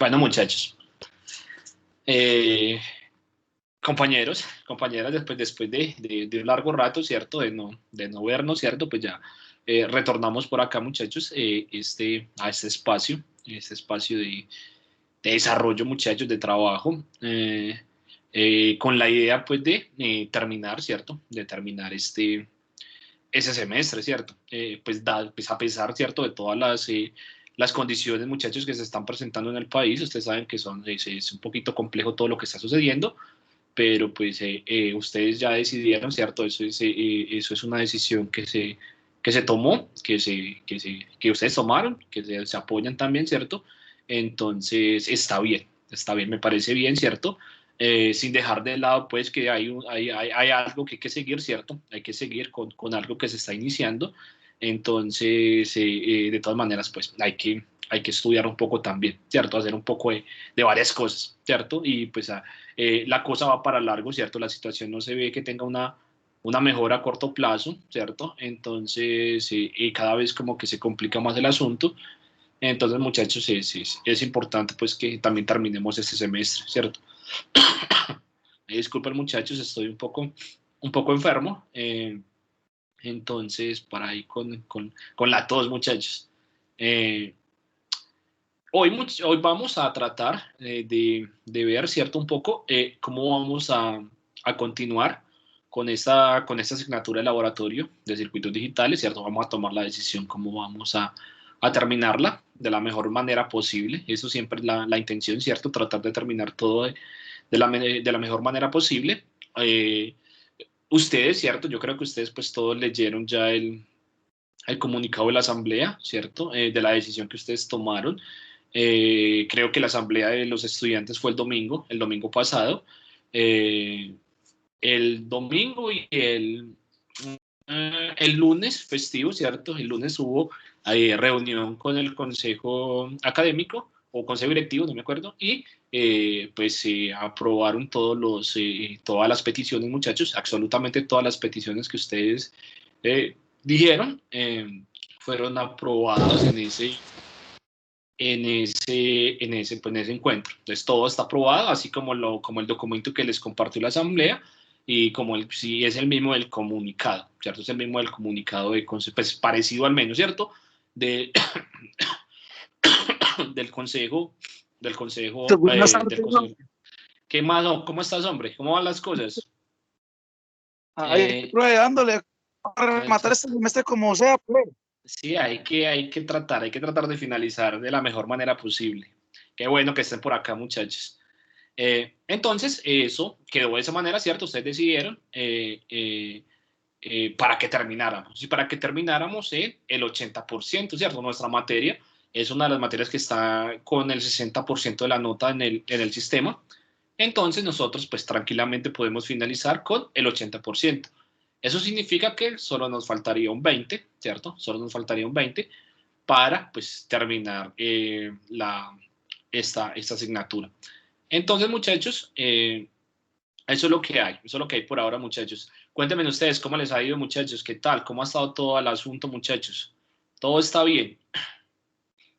Bueno, muchachos, eh, compañeras, después de un largo rato, ¿cierto? De no vernos, ¿cierto? Pues ya retornamos por acá, muchachos, a este espacio de desarrollo, muchachos, de trabajo, con la idea, pues, de terminar, ¿cierto? De terminar ese semestre, ¿cierto? Pues a pesar, ¿cierto? De todas las condiciones, muchachos, que se están presentando en el país, ustedes saben que es un poquito complejo todo lo que está sucediendo, pero pues ustedes ya decidieron, ¿cierto? Eso es una decisión que se tomó, que ustedes tomaron, que se apoyan también, ¿cierto? Entonces, está bien, me parece bien, ¿cierto? Sin dejar de lado, pues, que hay algo que hay que seguir, ¿cierto? Hay que seguir con algo que se está iniciando. Entonces, de todas maneras, pues, hay que estudiar un poco también, ¿cierto? Hacer un poco de varias cosas, ¿cierto? Y pues la cosa va para largo, ¿cierto? La situación no se ve que tenga una mejora a corto plazo, ¿cierto? Entonces, cada vez como que se complica más el asunto. Entonces, muchachos, es importante pues que también terminemos este semestre, ¿cierto? Disculpen, muchachos, estoy un poco enfermo. Entonces, para ahí con la tos, muchachos. Eh, hoy vamos a tratar de ver, ¿cierto? Un poco cómo vamos a continuar con esta asignatura de laboratorio de circuitos digitales, ¿cierto? Vamos a tomar la decisión cómo vamos a terminarla de la mejor manera posible. Eso siempre es la intención, ¿cierto? Tratar de terminar todo de la mejor manera posible. Eh, Ustedes, ¿cierto? Yo creo que ustedes pues todos leyeron ya el comunicado de la asamblea, ¿cierto? De la decisión que ustedes tomaron. Creo que la asamblea de los estudiantes fue el domingo pasado. Eh, el domingo y el lunes festivo, ¿cierto? El lunes hubo reunión con el consejo académico o consejo directivo, no me acuerdo, y pues aprobaron todas las peticiones, muchachos, absolutamente todas las peticiones que ustedes dijeron, fueron aprobadas en ese encuentro. Entonces todo está aprobado, así como el documento que les compartió la asamblea y sí es el mismo del comunicado, ¿cierto? Es el mismo del comunicado pues parecido al menos, ¿cierto? De, del consejo, del consejo, Buenas del tardes, consejo. ¿Qué más? ¿Cómo estás, hombre? ¿Cómo van las cosas? ahí Eh, dándole a rematar eso- este semestre como sea, pues. sí, hay que tratar de finalizar de la mejor manera posible. Qué bueno que estén por acá, muchachos. Entonces, eso quedó de esa manera, ¿cierto? Ustedes decidieron para que termináramos. Y para que termináramos el 80%, ¿cierto? Nuestra materia es una de las materias que está con el 60% de la nota en el sistema. Entonces, nosotros, pues tranquilamente podemos finalizar con el 80%. Eso significa que solo nos faltaría un 20, ¿cierto? Solo nos faltaría un 20 para, pues, terminar esta asignatura. Entonces, muchachos, eso es lo que hay, eso es lo que hay por ahora, muchachos. Cuéntenme ustedes cómo les ha ido, muchachos, qué tal, cómo ha estado todo el asunto, muchachos. ¿Todo está bien?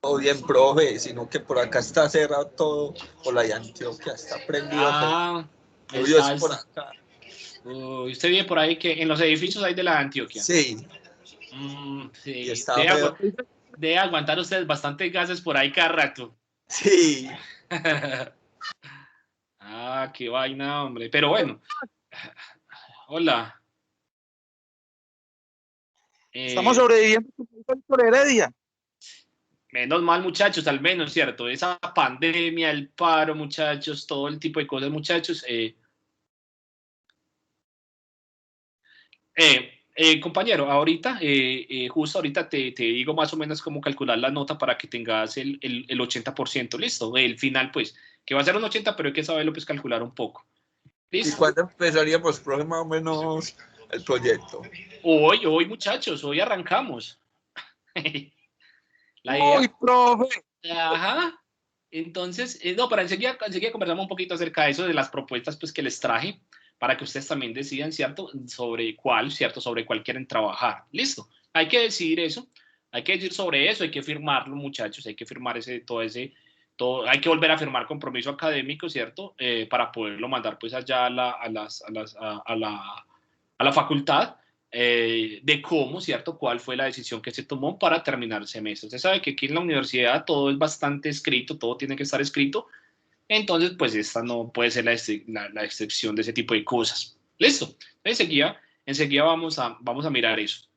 Todo bien, profe, sino que por acá está cerrado todo, por la de Antioquia está prendido, pero Ah, lluvia es por acá. Usted vive por ahí que en los edificios hay de la Antioquia. Sí, y Sí, está feo. debe aguantar ustedes bastante gases por ahí cada rato. Sí, Ah, qué vaina, hombre. Pero bueno, hola. Estamos Eh, sobreviviendo por Heredia. Menos mal, muchachos, al menos, ¿cierto? Esa pandemia, el paro, muchachos, todo el tipo de cosas, muchachos. Compañero, ahorita, justo ahorita te digo más o menos cómo calcular la nota para que tengas el 80%, ¿listo? El final, pues, que va a ser un 80, pero hay que saberlo, pues, calcular un poco. ¿y ¿Listo? cuándo empezaríamos, profe, más o menos el proyecto? Hoy, muchachos, hoy arrancamos. La Uy, idea. profe. Ajá. Entonces, no, pero enseguida conversamos un poquito acerca de eso, de las propuestas pues, que les traje, para que ustedes también decidan, ¿cierto? Sobre cuál quieren trabajar. Listo. Hay que decidir eso, hay que decir sobre eso, hay que firmarlo, muchachos, hay que firmar hay que volver a firmar compromiso académico, ¿cierto? Para poderlo mandar pues allá a la facultad, de cómo, ¿cierto? Cuál fue la decisión que se tomó para terminar el semestre. Usted sabe que aquí en la universidad todo es bastante escrito, todo tiene que estar escrito, entonces pues esta no puede ser la excepción de ese tipo de cosas. ¿Listo? Enseguida vamos a mirar eso.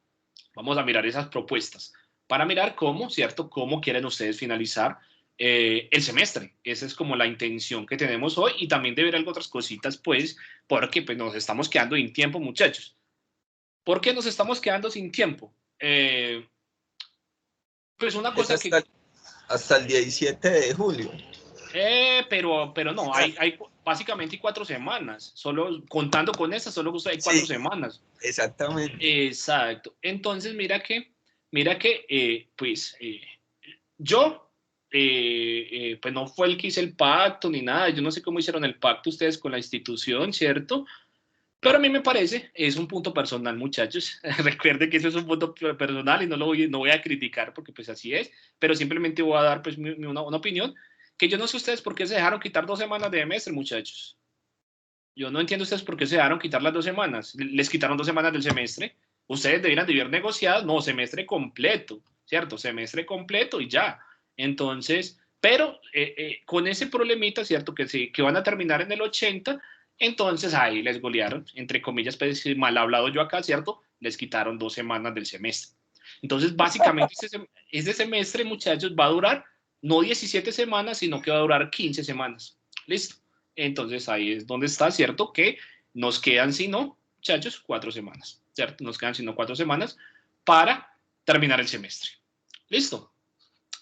Vamos a mirar esas propuestas para mirar cómo, ¿cierto? Cómo quieren ustedes finalizar el semestre. Esa es como la intención que tenemos hoy y también de ver algo otras cositas, pues, porque pues, nos estamos quedando sin tiempo, muchachos. ¿Por qué nos estamos quedando sin tiempo? Pues una cosa hasta el 17 de julio. Pero no, hay básicamente 4 semanas. Solo contando con esas, solo hay 4 semanas. Exactamente. Exacto. Entonces, mira que yo, pues no fue el que hice el pacto ni nada. Yo no sé cómo hicieron el pacto ustedes con la institución, ¿cierto? Pero a mí me parece, es un punto personal, muchachos. Recuerden que eso es un punto personal y no voy a criticar porque pues así es, pero simplemente voy a dar pues una opinión, que yo no sé ustedes por qué se dejaron quitar 2 semanas de semestre, muchachos. Yo no entiendo ustedes por qué se dejaron quitar las 2 semanas. Les quitaron 2 semanas del semestre. Ustedes debieran de haber negociado, no, semestre completo, ¿cierto? Semestre completo y ya. Entonces, pero con ese problemita, ¿cierto? Que van a terminar en el 80, entonces ahí les golearon, entre comillas, pues mal hablado yo acá, ¿cierto? Les quitaron 2 semanas del semestre. Entonces, básicamente, este semestre, muchachos, va a durar no 17 semanas, sino que va a durar 15 semanas. ¿Listo? Entonces, ahí es donde está, ¿cierto? Que nos quedan, si no, muchachos, 4 semanas, ¿cierto? Nos quedan, si no, 4 semanas para terminar el semestre. ¿Listo?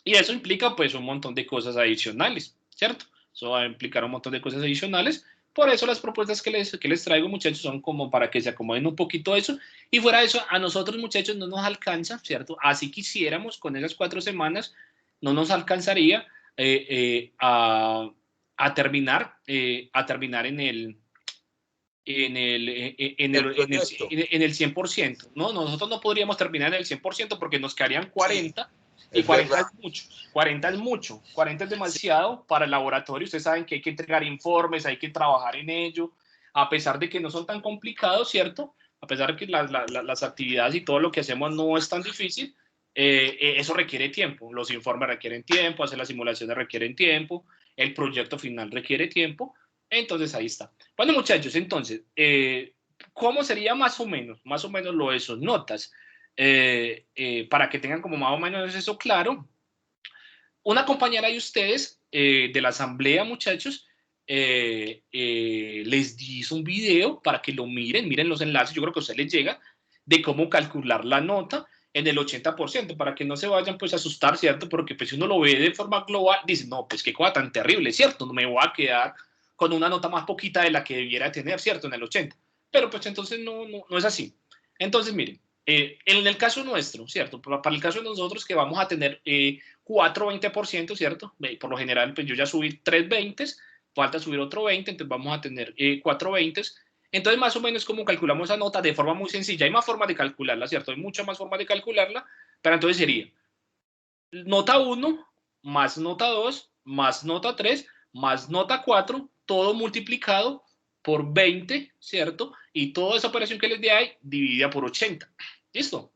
Y eso implica, pues, un montón de cosas adicionales, ¿cierto? Eso va a implicar un montón de cosas adicionales. Por eso las propuestas que les traigo, muchachos, son como para que se acomoden un poquito eso. Y fuera de eso, a nosotros, muchachos, no nos alcanza, ¿cierto? Así quisiéramos, con esas 4 semanas, no nos alcanzaría a terminar en el 100%, ¿no? Nosotros no podríamos terminar en el 100% porque nos quedarían 40, y 40 es mucho, 40 es mucho, 40 es demasiado para el laboratorio. Ustedes saben que hay que entregar informes, hay que trabajar en ello, a pesar de que no son tan complicados, ¿cierto? A pesar de que las actividades y todo lo que hacemos no es tan difícil, eso requiere tiempo. Los informes requieren tiempo, hacer las simulaciones requieren tiempo, el proyecto final requiere tiempo. Entonces ahí está. Bueno, muchachos, entonces, ¿cómo sería más o menos lo de sus notas? Para que tengan como más o menos eso claro. Una compañera de ustedes, de la asamblea, muchachos, les hizo un video para que lo miren los enlaces, yo creo que a ustedes les llega, de cómo calcular la nota en el 80%, para que no se vayan pues a asustar, ¿cierto? Porque pues si uno lo ve de forma global, dice, no, pues qué cosa tan terrible, ¿cierto? No me voy a quedar con una nota más poquita de la que debiera tener, ¿cierto? En el 80. Pero pues entonces no es así. Entonces, miren, en el caso nuestro, ¿cierto? Para el caso de nosotros que vamos a tener 4,20%, ¿cierto? Por lo general, pues yo ya subí 3,20, falta subir otro 20, entonces vamos a tener 4,20. Entonces, más o menos, como calculamos esa nota de forma muy sencilla, hay más formas de calcularla, ¿cierto? Hay muchas más formas de calcularla, pero entonces sería nota 1 más nota 2 más nota 3 más nota 4, todo multiplicado por 20, ¿cierto? Y toda esa operación que les dé ahí, dividida por 80. ¿Listo?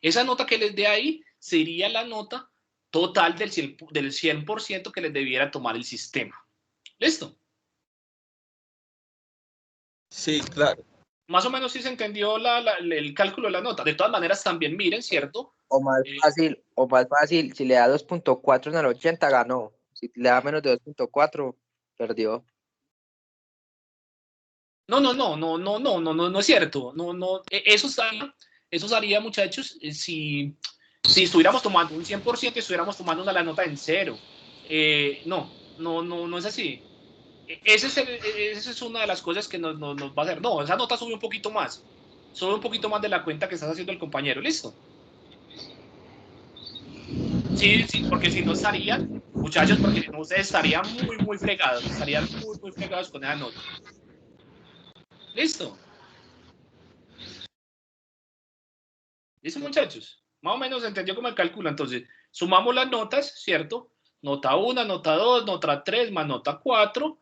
Esa nota que les dé ahí sería la nota total del 100% que les debiera tomar el sistema. ¿Listo? Sí, claro. Más o menos sí se entendió el cálculo de la nota. De todas maneras, también miren, ¿cierto? O más fácil, si le da 2.4 en el 80, ganó. Si le da menos de 2.4, perdió. No es cierto. Eso sería, muchachos, si estuviéramos tomando un 100% y estuviéramos tomando la nota en 0. No es así. Esa es una de las cosas que nos va a hacer. No, esa nota sube un poquito más. Sube un poquito más de la cuenta que estás haciendo el compañero. ¿Listo? Sí, porque si no estarían, muchachos, porque si no ustedes estarían muy fregados. Estarían muy fregados con esa nota. ¿Listo? ¿Listo, muchachos? Más o menos entendió cómo el cálculo. Entonces, sumamos las notas, ¿cierto? nota 1, nota 2, nota 3, más nota 4,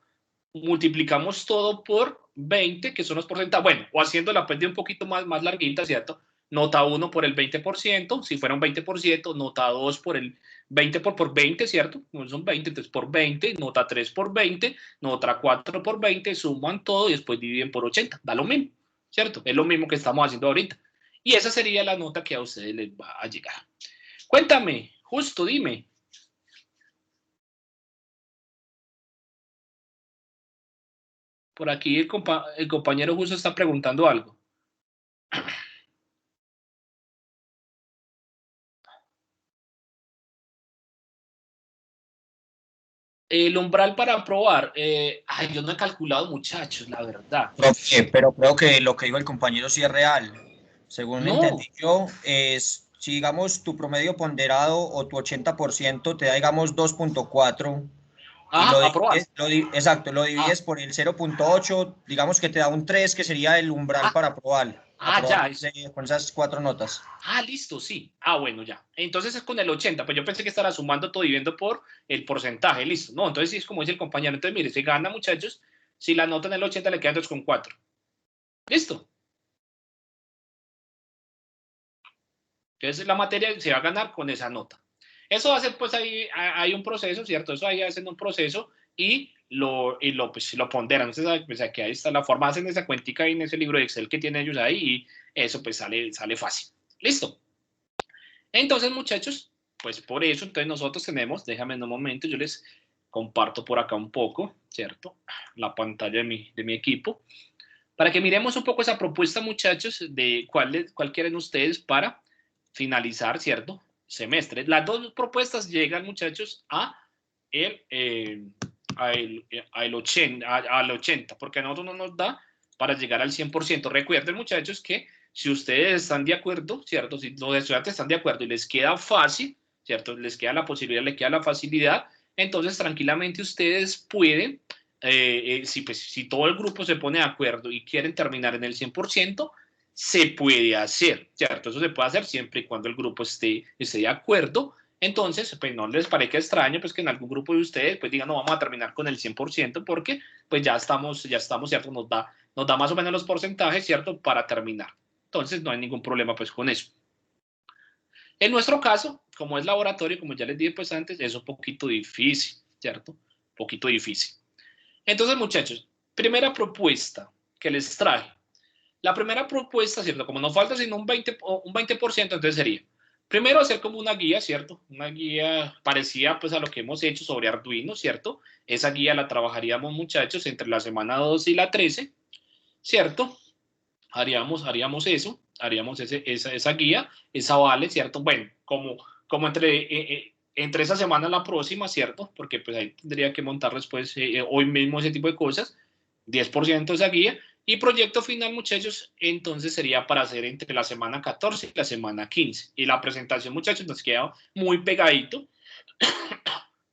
multiplicamos todo por 20, que son los porcentajes, bueno, o haciendo la pérdida un poquito más larguita, ¿cierto? Nota 1 por el 20%, si fuera un 20%, nota 2 por el 20 por 20, ¿cierto? No son 20, entonces por 20, nota 3 por 20, nota 4 por 20, suman todo y después dividen por 80, da lo mismo, ¿cierto? Es lo mismo que estamos haciendo ahorita. Y esa sería la nota que a ustedes les va a llegar. Cuéntame, justo, dime. Por aquí el compañero justo está preguntando algo. El umbral para aprobar, ay, yo no he calculado, muchachos, la verdad. Profe, pero creo que lo que dijo el compañero sí es real. Según No. entendí yo, es, si digamos tu promedio ponderado o tu 80% te da, digamos, 2.4. Ah, Y aprobar. exacto, lo divides por el 0.8, digamos que te da un 3, que sería el umbral para aprobar. Ya. Con esas 4 notas. Listo, sí. Bueno, ya. Entonces es con el 80, pues yo pensé que estará sumando todo dividiendo por el porcentaje, listo. No, entonces sí es como dice el compañero. Entonces, mire, se gana, muchachos, si la nota en el 80 le quedan 2,4. Listo. Entonces la materia se va a ganar con esa nota. Eso va a ser, pues ahí hay un proceso, ¿cierto? Eso ahí hacen un proceso y lo ponderan. Entonces, pues aquí ahí está la forma, hacen esa cuentica ahí en ese libro de Excel que tienen ellos ahí y eso pues sale fácil. Listo. Entonces, muchachos, pues por eso, entonces nosotros tenemos, déjame en un momento, yo les comparto por acá un poco, ¿cierto? La pantalla de mi equipo, para que miremos un poco esa propuesta, muchachos, de cuál quieren ustedes para finalizar, ¿cierto? Semestre. Las dos propuestas llegan, muchachos, al 80, porque a nosotros no nos da para llegar al 100%. Recuerden, muchachos, que si ustedes están de acuerdo, ¿cierto? Si los estudiantes están de acuerdo y les queda fácil, ¿cierto? Les queda la posibilidad, les queda la facilidad, entonces tranquilamente ustedes pueden, si todo el grupo se pone de acuerdo y quieren terminar en el 100%, se puede hacer, ¿cierto? Eso se puede hacer siempre y cuando el grupo esté de acuerdo. Entonces, pues no les parezca extraño pues que en algún grupo de ustedes pues digan, no, vamos a terminar con el 100% porque pues ya estamos, ¿cierto? Nos da más o menos los porcentajes, ¿cierto? Para terminar. Entonces, no hay ningún problema pues con eso. En nuestro caso, como es laboratorio, como ya les dije pues antes, es un poquito difícil, ¿cierto? Un poquito difícil. Entonces, muchachos, primera propuesta que les traje. La primera propuesta, ¿cierto? Como nos falta sino un 20%, entonces sería, primero hacer como una guía, ¿cierto? Una guía parecida pues a lo que hemos hecho sobre Arduino, ¿cierto? Esa guía la trabajaríamos, muchachos, entre la semana 2 y la 13, ¿cierto? Haríamos eso, haríamos esa guía, esa vale, ¿cierto? Bueno, como entre esa semana y la próxima, ¿cierto? Porque pues ahí tendría que montar después, hoy mismo ese tipo de cosas, 10% de esa guía, y proyecto final, muchachos, entonces sería para hacer entre la semana 14 y la semana 15. Y la presentación, muchachos, nos queda muy pegadito,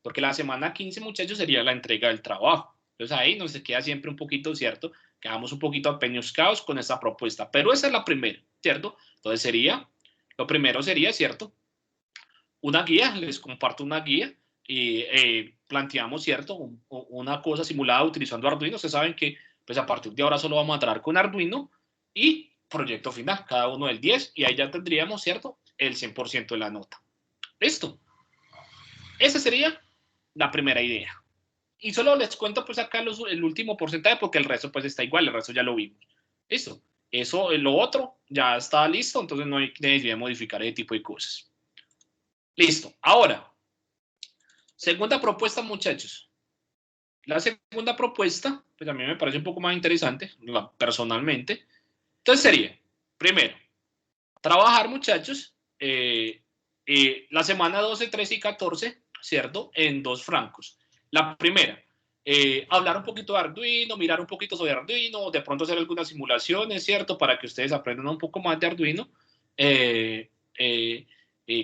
porque la semana 15, muchachos, sería la entrega del trabajo. Entonces ahí nos queda siempre un poquito, ¿cierto? Quedamos un poquito apeñuscados con esta propuesta, pero esa es la primera, ¿cierto? Entonces lo primero sería, ¿cierto? Una guía, les comparto una guía y planteamos, ¿cierto? Una cosa simulada utilizando Arduino. Ustedes saben que pues a partir de ahora solo vamos a trabajar con Arduino y proyecto final, cada uno del 10 y ahí ya tendríamos, ¿cierto? El 100% de la nota. ¿Listo? Esa sería la primera idea. Y solo les cuento pues acá el último porcentaje porque el resto pues está igual, el resto ya lo vimos. Listo. Eso, lo otro ya está listo, entonces no hay necesidad de modificar ese tipo de cosas. Listo. Ahora, segunda propuesta, muchachos. La segunda propuesta, pues a mí me parece un poco más interesante, personalmente. Entonces sería, primero, trabajar, muchachos, la semana 12, 13 y 14, ¿cierto? En dos francos. La primera, hablar un poquito de Arduino, mirar un poquito sobre Arduino, de pronto hacer algunas simulaciones, ¿cierto? Para que ustedes aprendan un poco más de Arduino.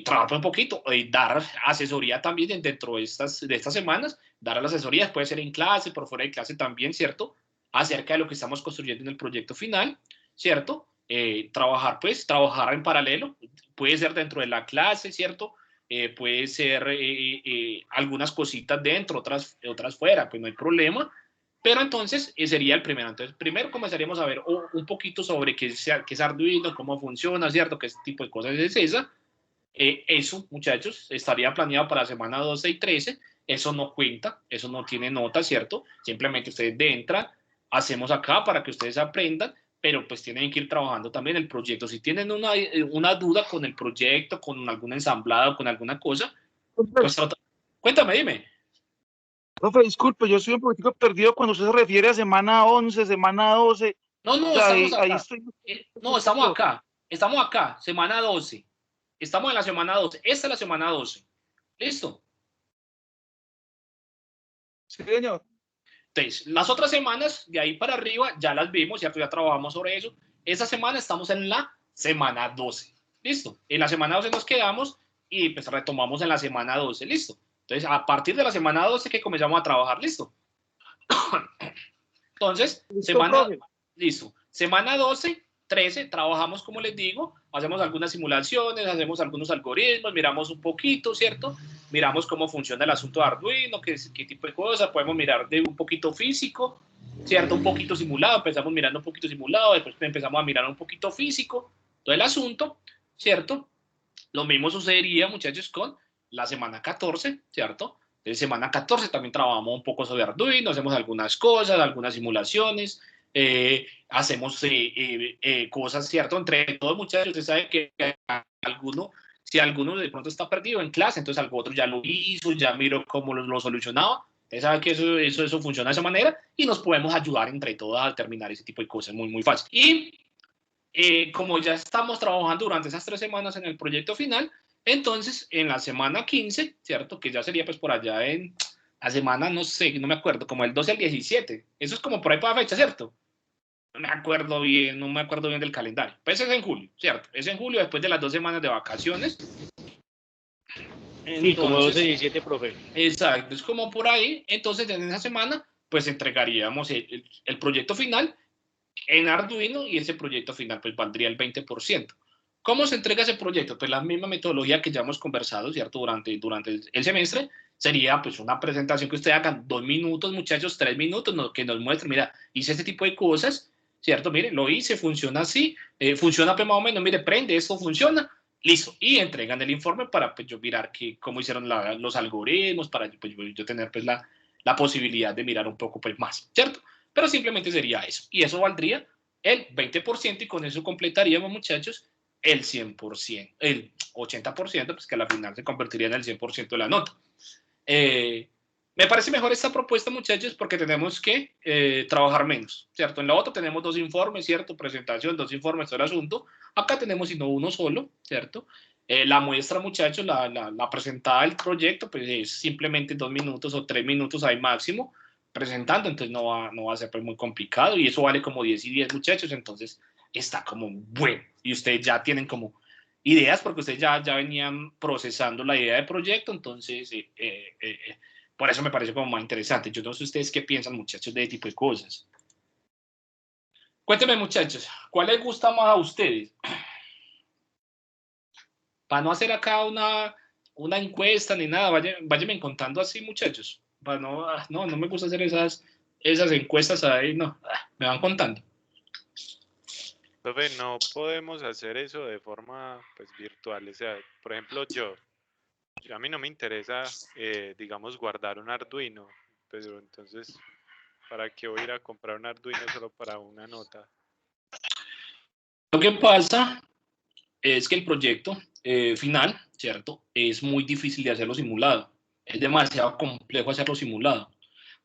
Trabajar un poquito y dar asesoría también dentro de estas semanas, dar las asesorías, puede ser en clase, por fuera de clase también, ¿cierto? Acerca de lo que estamos construyendo en el proyecto final, ¿cierto? Trabajar en paralelo, puede ser dentro de la clase, ¿cierto? puede ser algunas cositas dentro, otras fuera, pues no hay problema. Pero entonces sería el primero. Entonces, primero comenzaríamos a ver un poquito sobre qué es Arduino, cómo funciona, ¿cierto? ¿Qué tipo de cosas es esa? Eso, muchachos, estaría planeado para la semana 12 y 13. Eso no cuenta, eso no tiene nota, ¿cierto? Simplemente ustedes entran, hacemos acá para que ustedes aprendan, pero pues tienen que ir trabajando también el proyecto. Si tienen una duda con el proyecto, con algún ensamblado, con alguna cosa, pues cuéntame, dime. Profe, disculpe, yo estoy un poquitico perdido cuando usted se refiere a semana 11, semana 12. No, O no, sea, estamos ahí acá. estoy. No, estamos acá, semana 12. Estamos en la semana 12. Esta es la semana 12. ¿Listo? Sí, señor. Entonces, las otras semanas, de ahí para arriba, ya las vimos, ¿cierto? Ya trabajamos sobre eso. Esta semana estamos en la semana 12. ¿Listo? En la semana 12 nos quedamos y pues retomamos en la semana 12. ¿Listo? Entonces, a partir de la semana 12 que comenzamos a trabajar. ¿Listo? Entonces, listo. Semana 12, 13, trabajamos, como les digo, hacemos algunas simulaciones, hacemos algunos algoritmos, miramos un poquito, ¿cierto? Miramos cómo funciona el asunto de Arduino, qué tipo de cosas, podemos mirar de un poquito físico, ¿cierto? Un poquito simulado, empezamos mirando un poquito simulado, después empezamos a mirar un poquito físico, todo el asunto, ¿cierto? Lo mismo sucedería, muchachos, con la semana 14, ¿cierto? En semana 14 también trabajamos un poco sobre Arduino, hacemos algunas cosas, algunas simulaciones, hacemos cosas, ¿cierto? Entre todos, muchachos, ustedes saben que si alguno de pronto está perdido en clase, entonces algo otro ya lo hizo, ya miró cómo lo solucionaba. Ustedes saben que eso funciona de esa manera y nos podemos ayudar entre todos a terminar ese tipo de cosas muy, muy fácil. Y como ya estamos trabajando durante esas 3 semanas en el proyecto final, entonces en la semana 15, ¿cierto? Que ya sería pues por allá en la semana, no sé, no me acuerdo, como el 12 al 17. Eso es como por ahí para la fecha, ¿cierto? No me acuerdo bien del calendario. Pues es en julio, ¿cierto? Es en julio después de las 2 semanas de vacaciones. Sí, como 12, 17, profe. Exacto, es como por ahí. Entonces en esa semana pues entregaríamos el proyecto final en Arduino y ese proyecto final pues valdría el 20%. ¿Cómo se entrega ese proyecto? Pues la misma metodología que ya hemos conversado, ¿cierto? Durante el semestre, sería pues una presentación que ustedes hagan 2 minutos, muchachos, 3 minutos, que nos muestren, mira, hice este tipo de cosas, ¿cierto? Mire, lo hice, funciona así, funciona pues más o menos, mire, prende, esto funciona, listo. Y entregan el informe para pues yo mirar cómo hicieron los algoritmos, para pues, yo tener pues la posibilidad de mirar un poco pues más, ¿cierto? Pero simplemente sería eso. Y eso valdría el 20% y con eso completaríamos, muchachos, el 100%, el 80%, pues que a la final se convertiría en el 100% de la nota. Me parece mejor esta propuesta, muchachos, porque tenemos que trabajar menos, ¿cierto? En la otra tenemos 2 informes, ¿cierto? Presentación, 2 informes, todo el asunto. Acá tenemos sino uno solo, ¿cierto? La muestra, muchachos, la presentada del proyecto, pues es simplemente 2 minutos o 3 minutos ahí máximo presentando, entonces no va a ser pues muy complicado y eso vale como 10 y 10, muchachos, entonces está como bueno y ustedes ya tienen como ideas porque ustedes ya venían procesando la idea de proyecto, entonces por eso me parece como más interesante. Yo no sé ustedes qué piensan, muchachos, de ese tipo de cosas. Cuéntenme, muchachos, ¿cuál les gusta más a ustedes? Para no hacer acá una encuesta ni nada, váyanme contando así, muchachos. Para no me gusta hacer esas encuestas ahí, no, me van contando. Profe, no podemos hacer eso de forma pues virtual. O sea, por ejemplo, a mí no me interesa, digamos, guardar un Arduino, pero entonces, ¿para qué voy a ir a comprar un Arduino solo para una nota? Lo que pasa es que el proyecto final, ¿cierto? Es muy difícil de hacerlo simulado. Es demasiado complejo hacerlo simulado.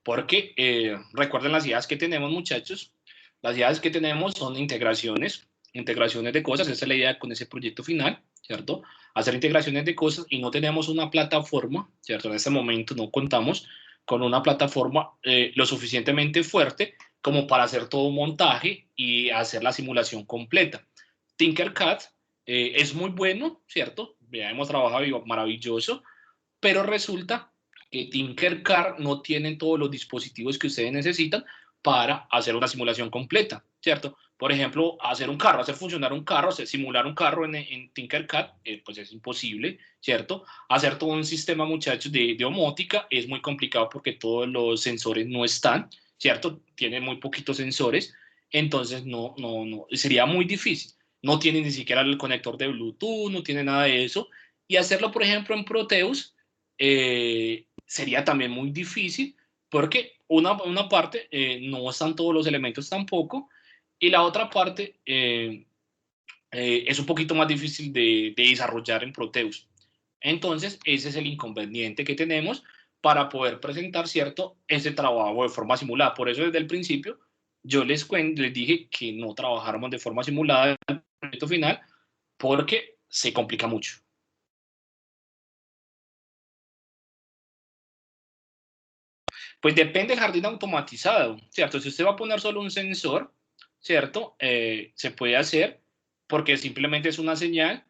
Porque recuerden las ideas que tenemos, muchachos. Las ideas que tenemos son integraciones de cosas. Esa es la idea con ese proyecto final, ¿cierto? Hacer integraciones de cosas y no tenemos una plataforma, ¿cierto? En este momento no contamos con una plataforma lo suficientemente fuerte como para hacer todo un montaje y hacer la simulación completa. Tinkercad es muy bueno, ¿cierto? Ya hemos trabajado maravilloso, pero resulta que Tinkercad no tiene todos los dispositivos que ustedes necesitan para hacer una simulación completa, ¿cierto? Por ejemplo, hacer un carro, hacer funcionar un carro, simular un carro en Tinkercad, pues es imposible, ¿cierto? Hacer todo un sistema, muchachos, de domótica es muy complicado porque todos los sensores no están, ¿cierto? Tiene muy poquitos sensores, entonces no, sería muy difícil. No tiene ni siquiera el conector de Bluetooth, no tiene nada de eso. Y hacerlo, por ejemplo, en Proteus sería también muy difícil porque una parte no están todos los elementos tampoco, y la otra parte es un poquito más difícil de desarrollar en Proteus. Entonces, ese es el inconveniente que tenemos para poder presentar, ¿cierto?, ese trabajo de forma simulada. Por eso, desde el principio, yo les dije que no trabajáramos de forma simulada en el proyecto final, porque se complica mucho. Pues depende del jardín automatizado, ¿cierto? Si usted va a poner solo un sensor, ¿cierto? Se puede hacer porque simplemente es una señal,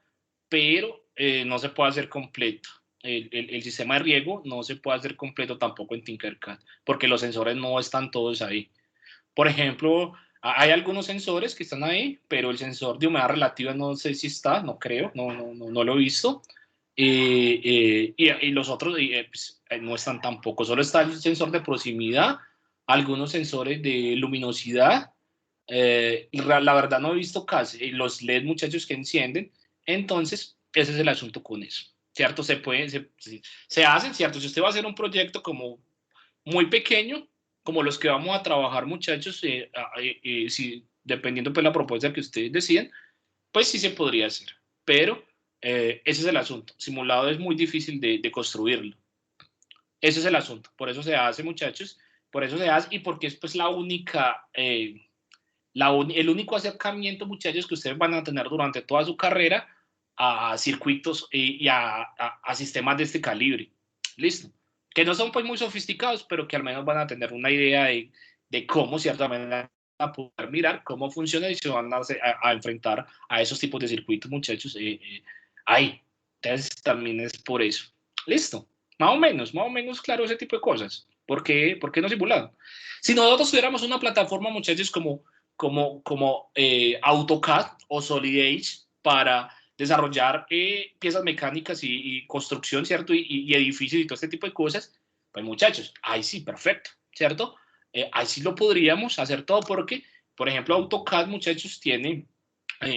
pero no se puede hacer completo. El sistema de riego no se puede hacer completo tampoco en Tinkercad, porque los sensores no están todos ahí. Por ejemplo, hay algunos sensores que están ahí, pero el sensor de humedad relativa no sé si está, no creo, no lo he visto. Y los otros pues, no están tampoco, solo está el sensor de proximidad, algunos sensores de luminosidad. La verdad no he visto casi los LED, muchachos, que encienden. Entonces, ese es el asunto con eso, ¿cierto? Se hacen, ¿cierto? Si usted va a hacer un proyecto como muy pequeño, como los que vamos a trabajar, muchachos, si, dependiendo de pues, la propuesta que ustedes deciden, pues sí se podría hacer, pero ese es el asunto. Simulado es muy difícil de construirlo. Ese es el asunto. Por eso se hace, muchachos, por eso se hace y porque es pues la única, el único acercamiento, muchachos, que ustedes van a tener durante toda su carrera a circuitos y a sistemas de este calibre. Listo. Que no son pues muy sofisticados, pero que al menos van a tener una idea de cómo ciertamente van a poder mirar cómo funciona y se van a enfrentar a esos tipos de circuitos, muchachos. Ahí. Entonces también es por eso. Listo. Más o menos claro ese tipo de cosas. ¿Por qué no simulado? Si nosotros tuviéramos una plataforma, muchachos, como AutoCAD o Solid Edge para desarrollar piezas mecánicas y construcción, ¿cierto? Y edificios y todo este tipo de cosas, pues muchachos, ahí sí, perfecto, ¿cierto? Ahí sí lo podríamos hacer todo porque, por ejemplo, AutoCAD, muchachos, tiene,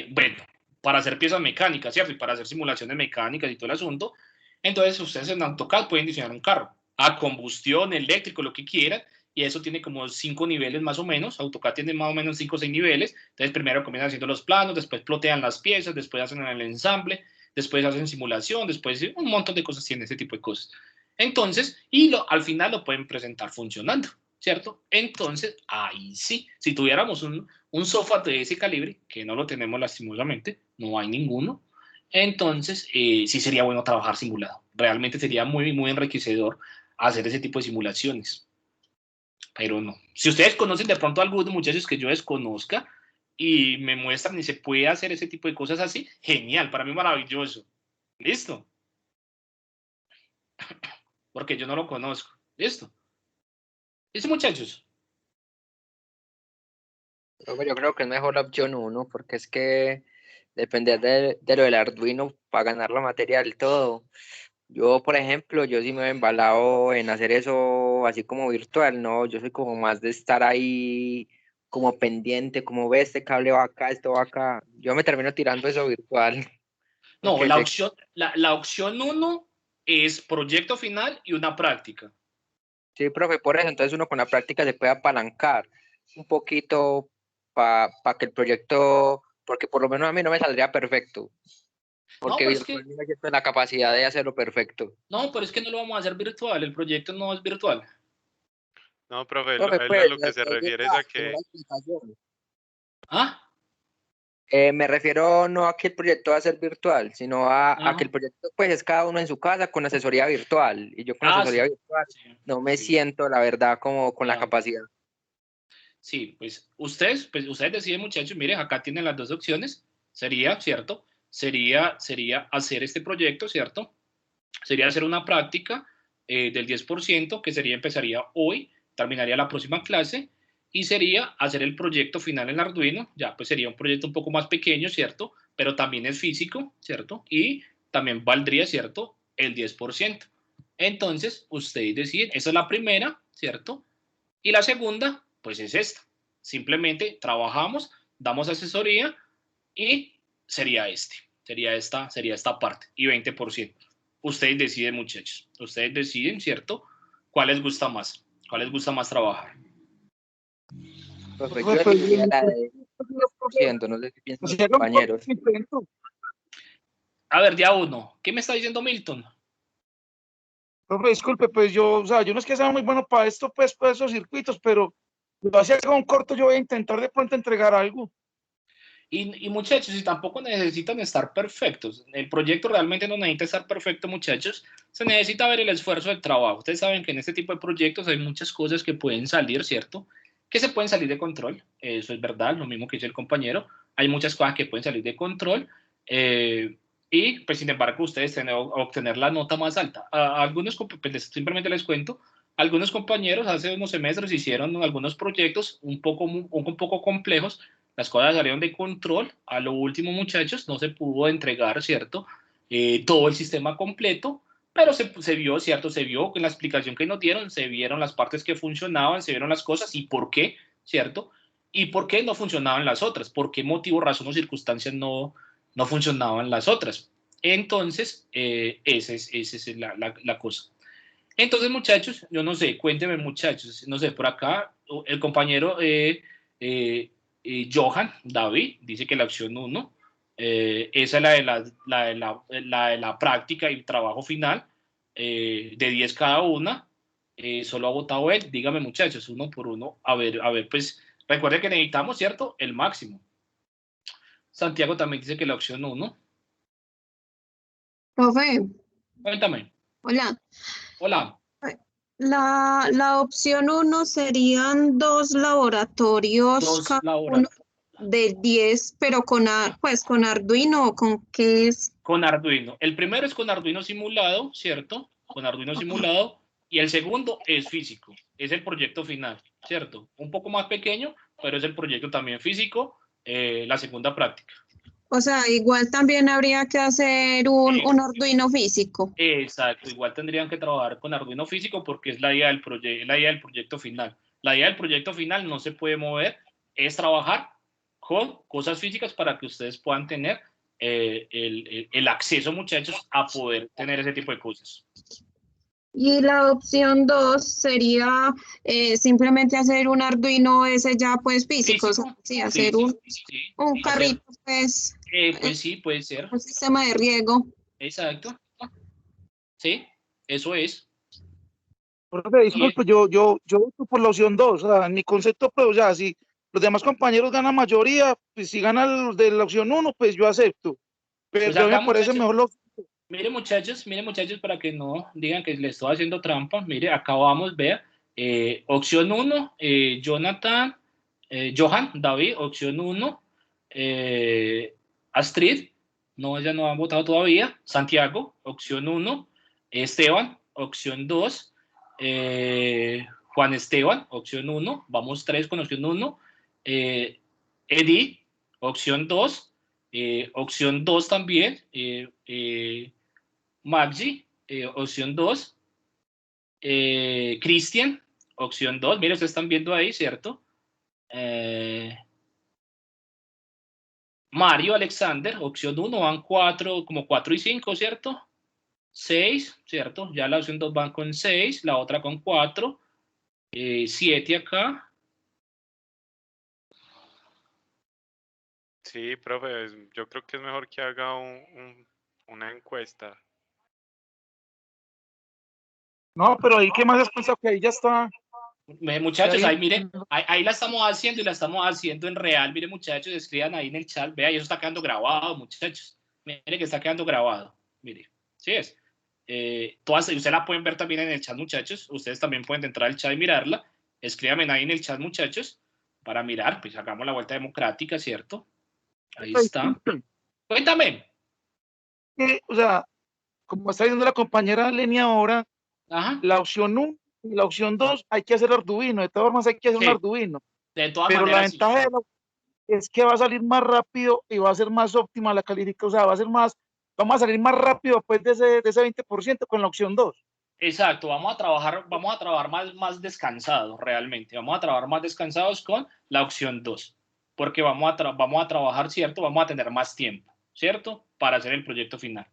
bueno, para hacer piezas mecánicas, ¿cierto? Y para hacer simulaciones mecánicas y todo el asunto. Entonces, ustedes en AutoCAD pueden diseñar un carro a combustión, eléctrico, lo que quieran, y eso tiene como 5 niveles más o menos. AutoCAD tiene más o menos 5 o 6 niveles. Entonces, primero comienzan haciendo los planos, después plotean las piezas, después hacen el ensamble, después hacen simulación, después un montón de cosas tiene ese tipo de cosas. Entonces, al final lo pueden presentar funcionando, ¿cierto? Entonces, ahí sí, si tuviéramos un software de ese calibre, que no lo tenemos lastimosamente, no hay ninguno, entonces sí sería bueno trabajar simulado. Realmente sería muy, muy enriquecedor hacer ese tipo de simulaciones. Pero no. Si ustedes conocen de pronto a algunos muchachos que yo desconozca y me muestran y se puede hacer ese tipo de cosas así, genial, para mí maravilloso. ¿Listo? Porque yo no lo conozco. ¿Listo? ¿Listo, muchachos? Yo creo que es mejor la opción 1, porque es que depender de lo del Arduino para ganar la materia del todo. Yo, por ejemplo, yo sí me he embalado en hacer eso así como virtual, ¿no? Yo soy como más de estar ahí como pendiente, como ve este cable va acá, esto va acá. Yo me termino tirando eso virtual. No, Porque la opción 1 es proyecto final y una práctica. sí, profe, por eso entonces uno con la práctica se puede apalancar un poquito para que el proyecto, porque por lo menos a mí no me saldría perfecto, No, porque pero es que, virtual no me siento en la capacidad de hacerlo perfecto. no, pero es que no lo vamos a hacer virtual, el proyecto no es virtual. No, profe, Profe, él a pues, lo que se es refiere es verdad, a pero la que, explicación. ¿Ah? Me refiero no a que el proyecto va a ser virtual, sino a que el proyecto pues es cada uno en su casa con asesoría virtual. Y yo con asesoría Sí, virtual sí, no me sí, siento, la verdad, como con la claro. capacidad. Sí, pues ustedes deciden, muchachos, miren, acá tienen las dos opciones. Sería, ¿cierto? Sería hacer este proyecto, ¿cierto? Sería hacer una práctica del 10%, que empezaría hoy, terminaría la próxima clase, y sería hacer el proyecto final en Arduino. Ya pues sería un proyecto un poco más pequeño, ¿cierto? Pero también es físico, ¿cierto? Y también valdría, ¿cierto? El 10%. Entonces, ustedes deciden, esa es la primera, ¿cierto? Y la segunda, pues es esta. Simplemente trabajamos, damos asesoría y sería sería esta parte y 20%. Ustedes deciden, muchachos. Ustedes deciden, ¿cierto? ¿Cuál les gusta más? ¿Cuál les gusta más trabajar? Profe, yo Profe, pues, elegiría la de 10%, no sé qué piensan si los haga un compañeros. intento. A ver, día uno. ¿Qué me está diciendo Milton? Profe, disculpe, pues yo, o sea, yo no es que sea muy bueno para esto, pues, para esos circuitos, pero si haga un corto, yo voy a intentar de pronto entregar algo. Y muchachos, y tampoco necesitan estar perfectos. El proyecto realmente no necesita estar perfecto, muchachos. Se necesita ver el esfuerzo del trabajo. Ustedes saben que en este tipo de proyectos hay muchas cosas que pueden salir, ¿cierto? Que se pueden salir de control. Eso es verdad, lo mismo que dice el compañero. Hay muchas cosas que pueden salir de control. Y, pues, sin embargo, ustedes tienen que obtener la nota más alta. A algunos, pues, simplemente les cuento, algunos compañeros hace unos semestres hicieron algunos proyectos un poco complejos. Las cosas salieron de control. A lo último, muchachos, no se pudo entregar, ¿cierto? Todo el sistema completo, pero se vio, ¿cierto? Se vio en la explicación que nos dieron, se vieron las partes que funcionaban, se vieron las cosas y por qué, ¿cierto? Y por qué no funcionaban las otras, por qué motivo, razón o circunstancias no funcionaban las otras. Entonces, esa es la cosa. Entonces, muchachos, yo no sé, cuéntenme, muchachos, no sé, por acá el compañero Johan David dice que la opción 1, esa es la de la práctica y trabajo final, de 10 cada una, solo ha votado él. Dígame, muchachos, uno por uno, a ver, pues recuerden que necesitamos, ¿cierto? El máximo. Santiago también dice que la opción 1. Profe, Cuéntame. hola. Hola. La opción 1 serían 2 laboratorios Dos cada uno laboratorios. de 10, pero pues con Arduino, ¿con qué es? Con Arduino. El primero es con Arduino simulado, ¿cierto? Con Arduino simulado. Y el segundo es físico. Es el proyecto final, ¿cierto? Un poco más pequeño, pero es el proyecto también físico, la segunda práctica. O sea, igual también habría que hacer un Arduino físico. Exacto. Igual tendrían que trabajar con Arduino físico porque es la idea del proyecto final. La idea del proyecto final no se puede mover, es trabajar con cosas físicas para que ustedes puedan tener el acceso, muchachos, a poder tener ese tipo de cosas. Y la opción 2 sería simplemente hacer un Arduino ese ya pues físico, o sea, sí, hacer un carrito pues, pues sí, puede ser. un sistema de riego. Exacto. Sí, eso es. Profe, disculpe, yo voto por la opción 2, o sea, en mi concepto, pues, o sea, si los demás compañeros ganan mayoría, pues si ganan los de la opción 1, pues yo acepto. Pero Pues a mí me acá, parece muchachos, mejor lo... miren, muchachos, para que no digan que le estoy haciendo trampa, mire, acá vamos, vea, opción 1, Johan, David, opción 1, Astrid, no, ella no ha votado todavía, Santiago, opción 1, Esteban, opción 2, Juan Esteban, opción 1, vamos 3 con opción 1, Eddie, opción 2, opción 2 también, Maggi, opción 2, Cristian, opción 2, mire, ustedes están viendo ahí, ¿cierto? Mario Alexander, opción 1, van 4, como 4 y 5, ¿cierto? 6, ¿cierto? Ya la opción 2 van con 6, la otra con 4, 7 acá. Sí, profe, yo creo que es mejor que haga una encuesta. No, pero ahí, ¿qué más has pensado? Que ahí ya está... Muchachos, ahí miren, ahí la estamos haciendo y la estamos haciendo en real. Miren, muchachos, escriban ahí en el chat. Vea, y eso está quedando grabado, muchachos. Mire que está quedando grabado. Mire, sí es. Todas, ustedes la pueden ver también en el chat, muchachos. Ustedes también pueden entrar al chat y mirarla. Escríbanme ahí en el chat, muchachos, para mirar. Pues hagamos la vuelta democrática, ¿cierto? Ahí está. Cuéntame. O sea, como está diciendo la compañera Lenia ahora, Ajá. la opción 1 y la opción 2 hay que hacer Arduino, de todas formas hay que hacer un Arduino. De todas Pero la maneras, sí. ventaja es que va a salir más rápido y va a ser más óptima la calificación, o sea, va a ser más, vamos a salir más rápido después de ese 20% con la opción 2. Exacto, vamos a trabajar más descansados realmente. Vamos a trabajar más descansados con la opción 2, porque vamos a trabajar, ¿cierto? Vamos a tener más tiempo, ¿cierto? Para hacer el proyecto final.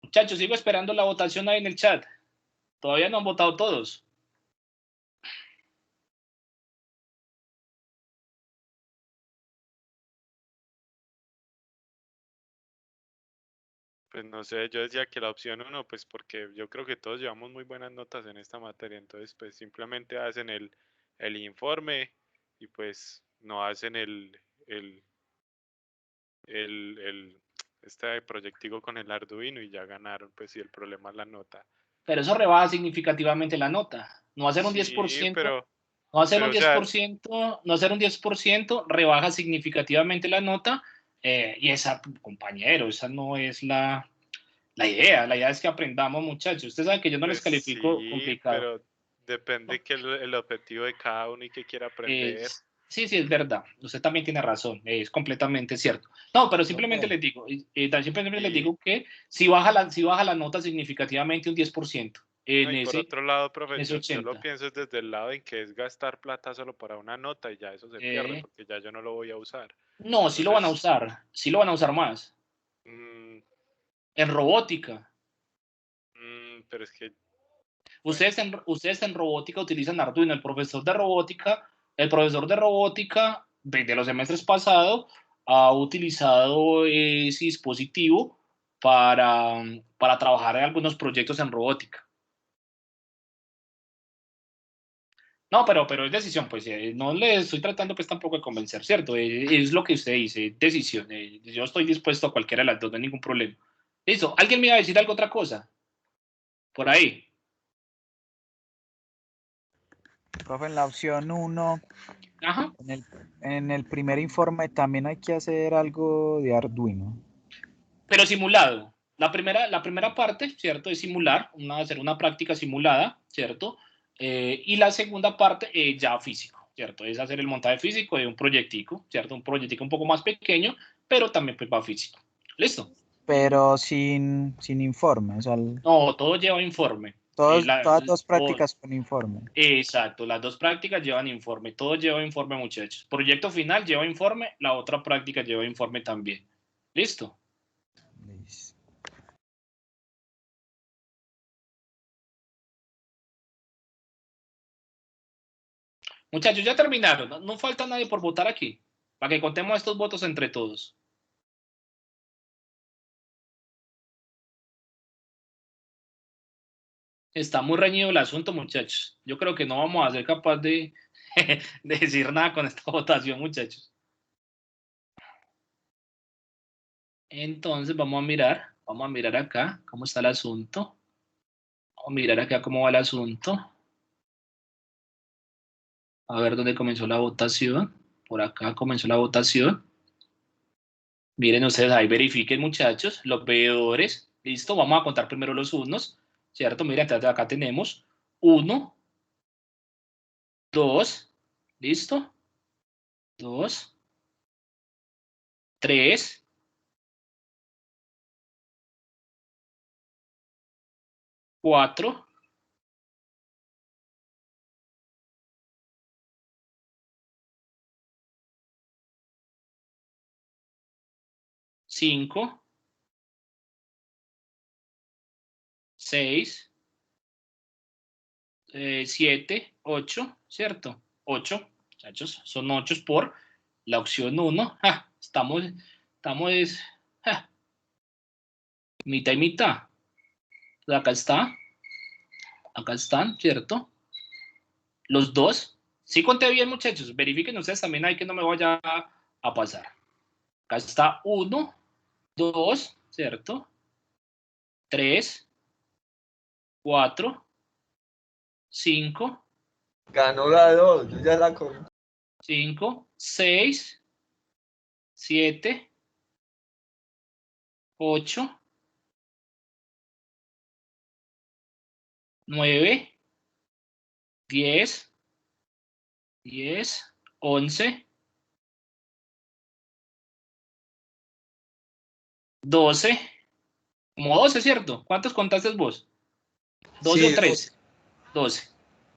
Muchachos, sigo esperando la votación ahí en el chat. Todavía no han votado todos. Pues no sé, yo decía que la opción 1, pues porque yo creo que todos llevamos muy buenas notas en esta materia, entonces pues simplemente hacen el informe y pues no hacen el, este proyectico con el Arduino y ya ganaron, pues si el problema es la nota. Pero eso rebaja significativamente la nota. No hacer un 10%, pero, no hacer un o sea, 10%, no hacer un 10% rebaja significativamente la nota, y esa, compañero, esa no es la idea. La idea es que aprendamos, muchachos. Ustedes saben que yo no les pues califico sí, complicado. pero depende que el objetivo de cada uno y que quiera aprender. Sí, es verdad. Usted también tiene razón. Es completamente cierto. No, pero simplemente les digo, simplemente les digo que si baja la nota significativamente un 10%, en Y por ese, otro lado, en profe, ese yo lo 80. pienso desde el lado en que es gastar plata solo para una nota y ya eso se pierde porque ya yo no lo voy a usar. No, sí lo van a Entonces, usar. Sí lo van a usar más. En robótica. pero es que, Ustedes en robótica utilizan Arduino. El profesor de robótica, de los semestres pasados, ha utilizado ese dispositivo para trabajar en algunos proyectos en robótica. No, pero es decisión, pues no le estoy tratando pues tampoco de convencer, ¿cierto? Es lo que usted dice, decisión. Yo estoy dispuesto a cualquiera de las dos, no hay ningún problema. Listo, ¿alguien me iba a decir algo otra cosa? Por ahí. Profe, en la opción 1, Ajá. en el primer informe también hay que hacer algo de Arduino. Pero simulado. La primera parte, ¿cierto? Es simular, hacer una práctica simulada, ¿cierto? Y la segunda parte ya físico, ¿cierto? Es hacer el montaje físico de un proyectico, ¿cierto? Un proyectico un poco más pequeño, pero también pues va físico. ¿Listo? Pero sin informe. O sea, No, todo lleva informe. todas dos prácticas con informe. Exacto, las dos prácticas llevan informe, todo lleva informe, muchachos. Proyecto final lleva informe, la otra práctica lleva informe también. ¿Listo? Listo. Muchachos, ya terminaron. No falta nadie por votar aquí, para que contemos estos votos entre todos. Está muy reñido el asunto, muchachos. Yo creo que no vamos a ser capaces de, de decir nada con esta votación, muchachos. Entonces vamos a mirar acá cómo está el asunto. Vamos a mirar acá cómo va el asunto. A ver dónde comenzó la votación. Por acá comenzó la votación. Miren ustedes ahí, verifiquen, muchachos, los veedores. Listo, vamos a contar primero los unos, ¿cierto? Miren, acá tenemos 1, 2, ¿listo? 2, 3, 4, 5, 6, 7, 8, ¿cierto? 8, muchachos, son 8 por la opción 1. Estamos mitad y mitad. Acá están, ¿cierto? Los dos. Sí conté bien, muchachos. Verifiquen ustedes también ahí que no me vaya a pasar. Acá está 1, 2, ¿cierto? 3, 4, 5. Ganó la 2, yo ya la conté. 5, 6, 7, 8, 9, 10, 11, 12, como 12, ¿cierto? ¿Cuántos contaste vos? 12 Sí, o 13. 12.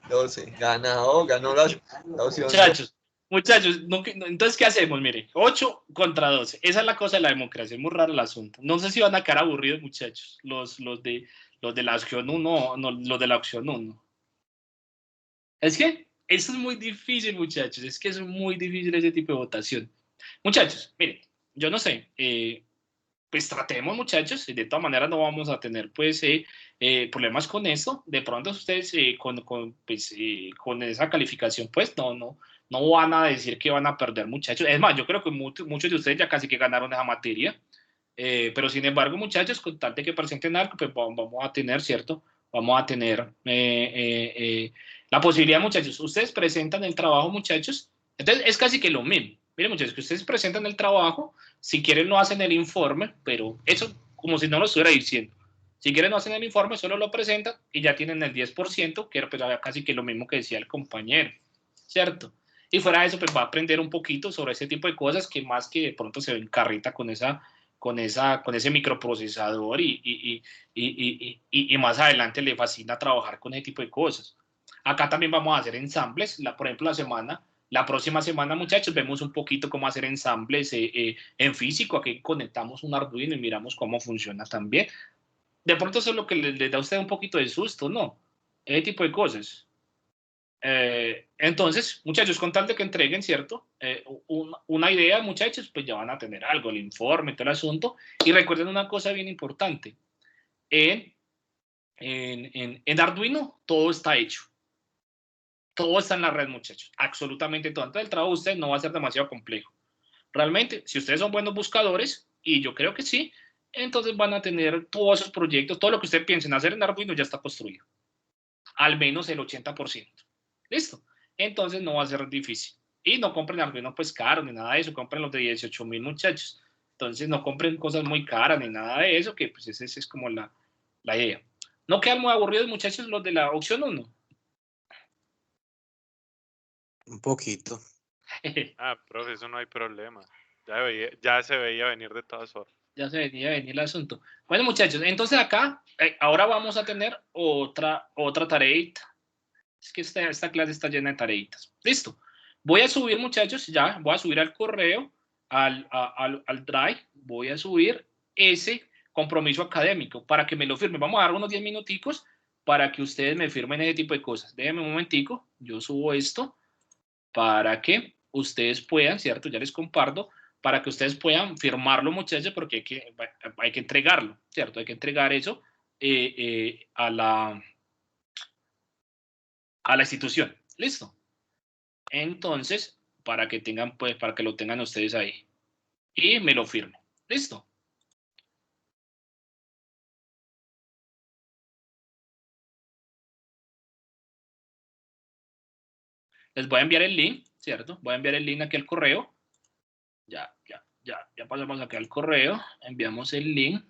12. Ganó la opción 2. Muchachos, entonces, ¿qué hacemos? Mire, 8 contra 12. Esa es la cosa de la democracia, es muy raro el asunto. No sé si van a quedar aburridos, muchachos, los de la opción 1, no, los de la opción 1. Es que eso es muy difícil, muchachos, es que es muy difícil ese tipo de votación. Muchachos, miren, yo no sé, pues tratemos, muchachos, y de todas maneras no vamos a tener pues problemas con eso. De pronto ustedes con esa calificación pues no van a decir que van a perder, muchachos. Es más, yo creo que muchos de ustedes ya casi que ganaron esa materia, pero sin embargo, muchachos, con tal de que presenten algo, pues vamos a tener, ¿cierto? Vamos a tener la posibilidad, muchachos. Ustedes presentan el trabajo, muchachos, entonces es casi que lo mismo. Miren, muchachos, que ustedes presentan el trabajo, si quieren no hacen el informe, pero eso como si no lo estuviera diciendo. Si quieren no hacen el informe, solo lo presentan y ya tienen el 10%, que era pues casi que lo mismo que decía el compañero, ¿cierto? Y fuera de eso, pues va a aprender un poquito sobre ese tipo de cosas que más que de pronto se encarrita con ese microprocesador y más adelante le fascina trabajar con ese tipo de cosas. Acá también vamos a hacer ensambles, por ejemplo, la próxima semana, muchachos, vemos un poquito cómo hacer ensambles en físico. Aquí conectamos un Arduino y miramos cómo funciona también. De pronto eso es lo que le da a usted un poquito de susto, ¿no? Ese tipo de cosas. Entonces, muchachos, con tal de que entreguen, ¿cierto? Una idea, muchachos, pues ya van a tener algo, el informe, todo el asunto. Y recuerden una cosa bien importante. En Arduino todo está hecho. Todo está en la red, muchachos. Absolutamente todo. Entonces el trabajo de ustedes no va a ser demasiado complejo. Realmente, si ustedes son buenos buscadores, y yo creo que sí, entonces van a tener todos esos proyectos, todo lo que ustedes piensen hacer en Arduino ya está construido. Al menos el 80%. ¿Listo? Entonces no va a ser difícil. Y no compren Arduino pues caro ni nada de eso, compren los de 18,000, muchachos. Entonces no compren cosas muy caras ni nada de eso, que pues esa es como la idea. ¿No quedan muy aburridos, muchachos, los de la opción 1? Un poquito. Profe, eso no hay problema. Ya se veía venir de todas formas. Ya se venía venir el asunto. Bueno, muchachos, entonces acá, ahora vamos a tener otra tareita. Es que esta clase está llena de tareitas. Listo. Voy a subir, muchachos, ya, voy a subir al correo, al Drive, voy a subir ese compromiso académico para que me lo firmen. Vamos a dar unos 10 minuticos para que ustedes me firmen ese tipo de cosas. Déjenme un momentico, yo subo esto para que ustedes puedan, ¿cierto? Ya les comparto, para que ustedes puedan firmarlo, muchachos, porque hay que entregarlo, ¿cierto? Hay que entregar eso a la institución. ¿Listo? Entonces, para que tengan, pues, para que lo tengan ustedes ahí. Y me lo firmen. ¿Listo? Les voy a enviar el link, ¿cierto? Voy a enviar el link aquí al correo. Ya pasamos aquí al correo. Enviamos el link.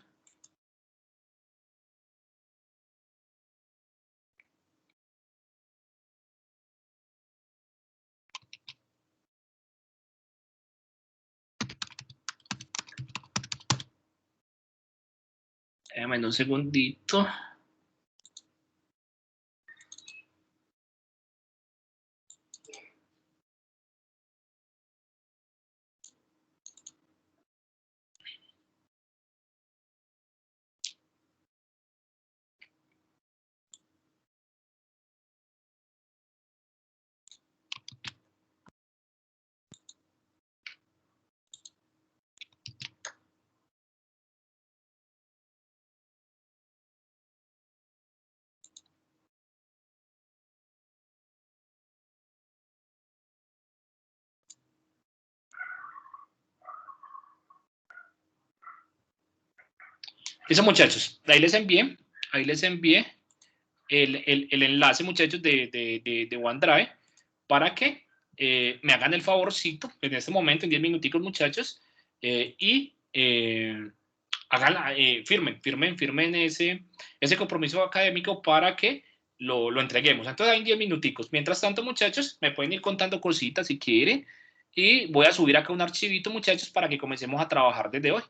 Déjame un segundito. Eso, muchachos, ahí les envié el enlace, muchachos, de OneDrive para que me hagan el favorcito en este momento, en 10 minuticos, muchachos, y firmen ese compromiso académico para que lo entreguemos. Entonces hay 10 minuticos. Mientras tanto, muchachos, me pueden ir contando cositas si quieren. Y voy a subir acá un archivito, muchachos, para que comencemos a trabajar desde hoy.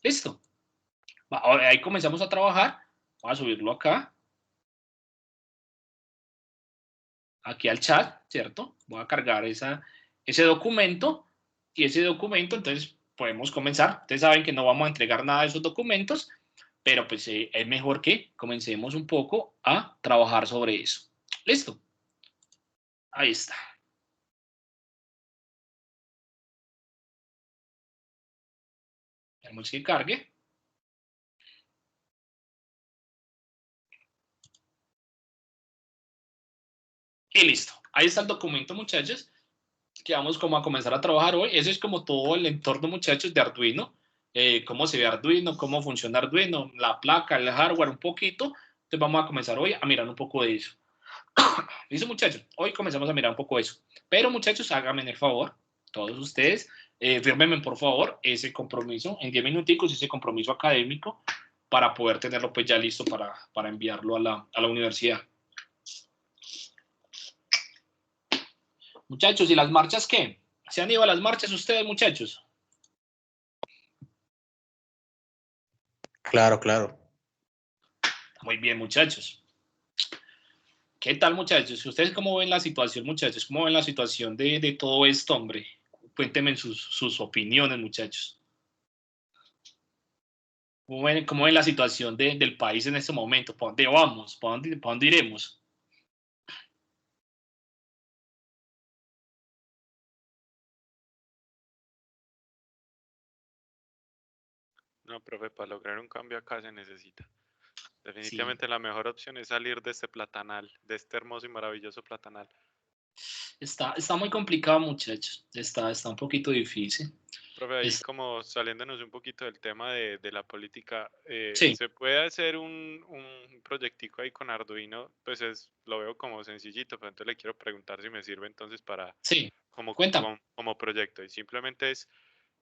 ¿Listo? Ahí comenzamos a trabajar. Voy a subirlo acá. Aquí al chat, ¿cierto? Voy a cargar ese documento. Y ese documento, entonces, podemos comenzar. Ustedes saben que no vamos a entregar nada de esos documentos, pero pues es mejor que comencemos un poco a trabajar sobre eso. ¿Listo? Ahí está. Tenemos que cargue. Y listo. Ahí está el documento, muchachos, que vamos como a comenzar a trabajar hoy. Eso es como todo el entorno, muchachos, de Arduino. Cómo se ve Arduino, cómo funciona Arduino, la placa, el hardware, un poquito. Entonces vamos a comenzar hoy a mirar un poco de eso. ¿Listo, muchachos? Hoy comenzamos a mirar un poco de eso. Pero, muchachos, háganme el favor, todos ustedes, fírmenme, por favor, ese compromiso en 10 minuticos, ese compromiso académico, para poder tenerlo pues ya listo para enviarlo a la universidad. Muchachos, ¿y las marchas qué? ¿Se han ido a las marchas ustedes, muchachos? Claro, claro. Muy bien, muchachos. ¿Qué tal, muchachos? ¿Ustedes cómo ven la situación, muchachos? ¿Cómo ven la situación de todo esto, hombre? Cuéntenme sus opiniones, muchachos. ¿Cómo ven la situación del país en este momento? ¿Para dónde vamos? ¿Para dónde iremos? No, profe, para lograr un cambio acá se necesita. Definitivamente sí. La mejor opción es salir de este platanal, de este hermoso y maravilloso platanal. Está muy complicado, muchachos. Está un poquito difícil. Profe, ahí como saliéndonos un poquito del tema de la política, sí. ¿se puede hacer un proyectico ahí con Arduino? Pues lo veo como sencillito, pero entonces le quiero preguntar si me sirve entonces para como proyecto. Y simplemente es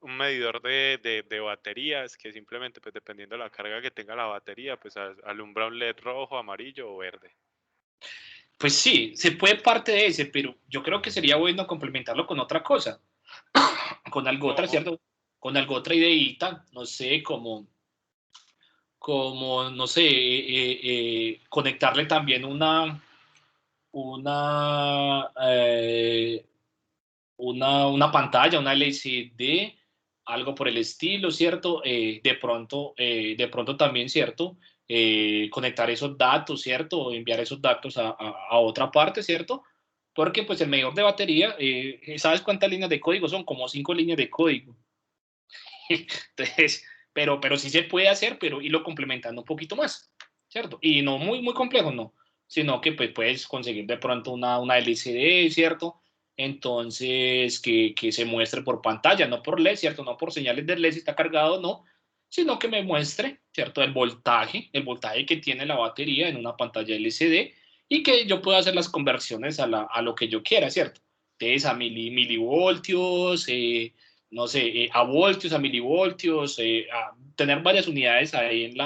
un medidor de baterías que simplemente, pues dependiendo de la carga que tenga la batería, pues alumbra un LED rojo, amarillo o verde. Pues sí, se puede parte de ese, pero yo creo que sería bueno complementarlo con otra cosa. Con algo otra, ¿cierto? Con algo otra ideita, no sé, como no sé, conectarle también una pantalla, una LCD, algo por el estilo, ¿cierto? De pronto también, ¿cierto? Conectar esos datos, ¿cierto? O enviar esos datos a otra parte, ¿cierto? Porque pues el medidor de batería, ¿sabes cuántas líneas de código son? Como 5 líneas de código. Entonces, pero sí se puede hacer, pero irlo complementando un poquito más, ¿cierto? Y no muy complejo, no, sino que pues puedes conseguir de pronto una LCD, ¿cierto? Entonces, que se muestre por pantalla, no por LED, ¿cierto? No por señales de LED si está cargado, no, sino que me muestre, ¿cierto? El voltaje que tiene la batería en una pantalla LCD y que yo pueda hacer las conversiones a lo que yo quiera, ¿cierto? Entonces, a milivoltios, no sé, a voltios, a milivoltios, a tener varias unidades ahí en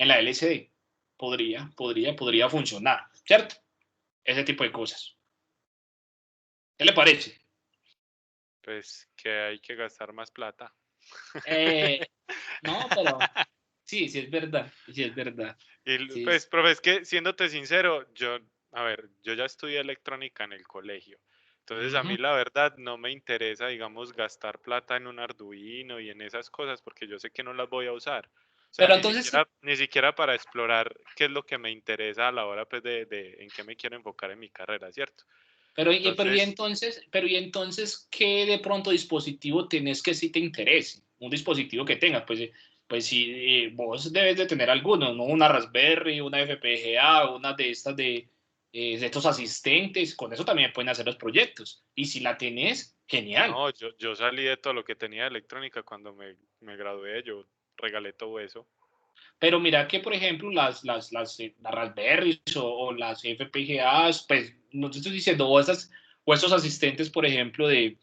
la LCD. Podría funcionar, ¿cierto? Ese tipo de cosas. ¿Qué le parece? Pues que hay que gastar más plata. No, pero sí, es verdad, sí es verdad. Y sí, pues, profe, es que siéndote sincero, yo ya estudié electrónica en el colegio. Entonces, a mí la verdad no me interesa, digamos, gastar plata en un Arduino y en esas cosas porque yo sé que no las voy a usar. O sea, pero entonces, ni siquiera para explorar qué es lo que me interesa a la hora pues, de en qué me quiero enfocar en mi carrera, ¿cierto? Pero y entonces, ¿qué de pronto dispositivo tenés que sí te interese? Un dispositivo que tengas, pues sí, vos debes de tener alguno, ¿no? Una Raspberry, una FPGA, una de estas de estos asistentes, con eso también pueden hacer los proyectos. Y si la tenés, genial. No, yo salí de todo lo que tenía de electrónica cuando me gradué, yo regalé todo eso. Pero mira que, por ejemplo, las Raspberry o las FPGAs, pues, no te estoy diciendo, o estos asistentes, por ejemplo, de,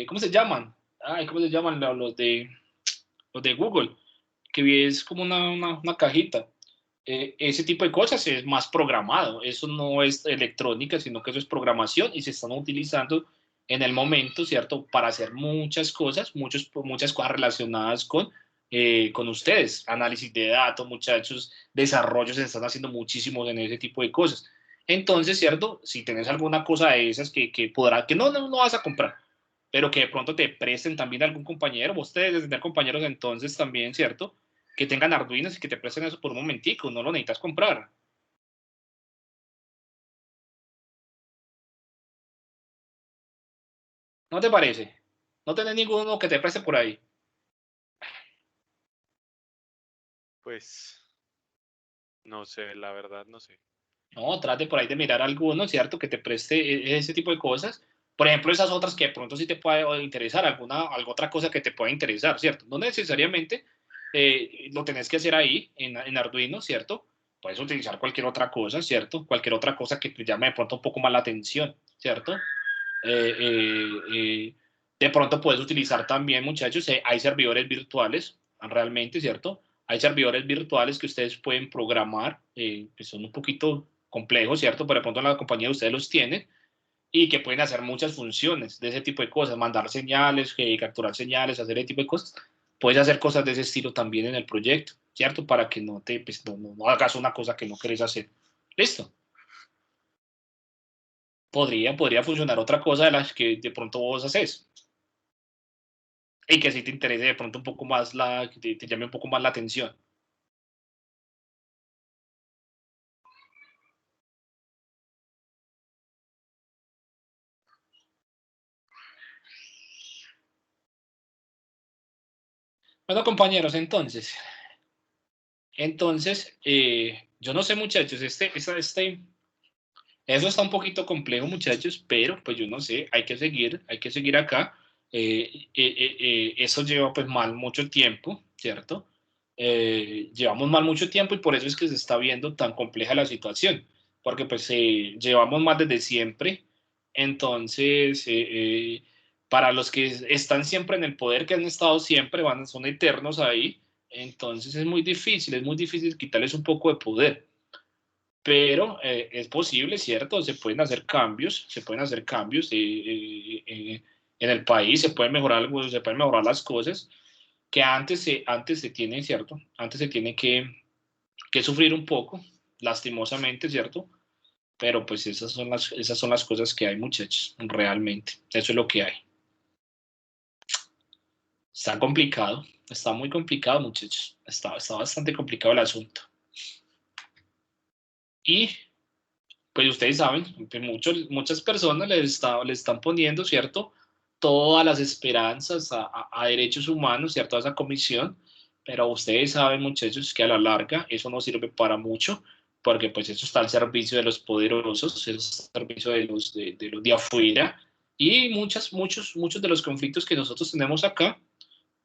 ¿cómo se llaman? ¿Cómo se llaman los de Google? Que es como una cajita. ese tipo de cosas es más programado. Eso no es electrónica, sino que eso es programación y se están utilizando en el momento, ¿cierto? Para hacer muchas cosas, muchas cosas relacionadas con ustedes. Análisis de datos, muchachos, desarrollos, se están haciendo muchísimos en ese tipo de cosas. Entonces, ¿cierto? Si tenés alguna cosa de esas que no vas a comprar, pero que de pronto te presten también a algún compañero, vos debes tener compañeros entonces también, ¿cierto? Que tengan Arduinos y que te presten eso por un momentico, no lo necesitas comprar. ¿No te parece? ¿No tenés ninguno que te preste por ahí? Pues, no sé, la verdad no sé. No, trate por ahí de mirar alguno, ¿cierto? Que te preste ese tipo de cosas. Por ejemplo, esas otras que de pronto sí te puede interesar, alguna otra cosa que te pueda interesar, ¿cierto? No necesariamente lo tenés que hacer ahí en Arduino, ¿cierto? Puedes utilizar cualquier otra cosa, ¿cierto? Cualquier otra cosa que te llame de pronto un poco más la atención, ¿cierto? Eh, eh, eh, de pronto puedes utilizar también, muchachos, hay servidores virtuales, realmente, ¿cierto? Hay servidores virtuales que ustedes pueden programar, que son un poquito complejos, ¿cierto? Pero de pronto la compañía de ustedes los tiene y que pueden hacer muchas funciones de ese tipo de cosas, mandar señales, capturar señales, hacer ese tipo de cosas. Puedes hacer cosas de ese estilo también en el proyecto, ¿cierto? Para que pues, no hagas una cosa que no querés hacer. ¿Listo? Podría funcionar otra cosa de las que de pronto vos haces y que sí te interese de pronto un poco más, que te llame un poco más la atención. Bueno, compañeros, entonces yo no sé, muchachos, eso está un poquito complejo, muchachos, pero pues yo no sé, hay que seguir acá. Eso lleva pues mal mucho tiempo, ¿cierto? Llevamos mal mucho tiempo y por eso es que se está viendo tan compleja la situación, porque pues llevamos mal desde siempre. Entonces, para los que están siempre en el poder, que han estado siempre, son eternos ahí, entonces es muy difícil quitarles un poco de poder, pero es posible, ¿cierto? Se pueden hacer cambios en el país, se pueden mejorar algo, se pueden mejorar las cosas que antes se tienen, ¿cierto? Antes se tiene que sufrir un poco, lastimosamente, ¿cierto? Pero pues esas son las cosas que hay, muchachos, realmente. Eso es lo que hay. Está complicado, está muy complicado, muchachos. Está bastante complicado el asunto. Y pues ustedes saben que muchas personas le están poniendo, ¿cierto? Todas las esperanzas a derechos humanos, ¿cierto? A esa comisión, pero ustedes saben, muchachos, que a la larga eso no sirve para mucho, porque pues eso está al servicio de los poderosos, eso está al servicio de los de afuera, y muchos de los conflictos que nosotros tenemos acá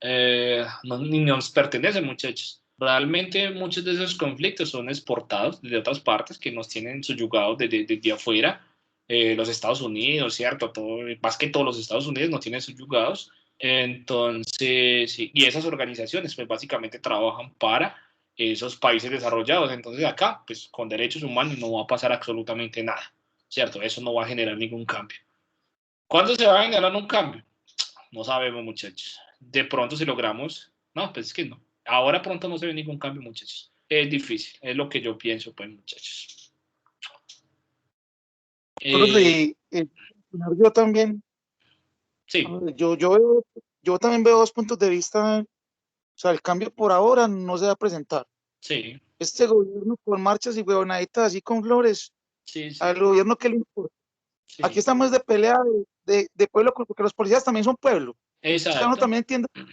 ni nos pertenecen, muchachos. Realmente muchos de esos conflictos son exportados de otras partes que nos tienen subyugados de afuera. Los Estados Unidos, ¿cierto? Más que todos los Estados Unidos nos tienen subyugados. Entonces, sí, y esas organizaciones pues básicamente trabajan para esos países desarrollados. Entonces acá, pues con derechos humanos no va a pasar absolutamente nada, ¿cierto? Eso no va a generar ningún cambio. ¿Cuándo se va a generar un cambio? No sabemos, muchachos. De pronto si logramos, no, pues es que no. Ahora pronto no se ve ningún cambio, muchachos. Es difícil, es lo que yo pienso, pues, muchachos. Profe, yo también, Sí, yo también veo dos puntos de vista. O sea, el cambio por ahora no se va a presentar. sí, Este gobierno con marchas y huevonaditas así con flores, sí, sí, al gobierno que le importa. Aquí sí. estamos de pelea de pueblo, porque los policías también son pueblo. O sea, uno Exacto. también entiende. O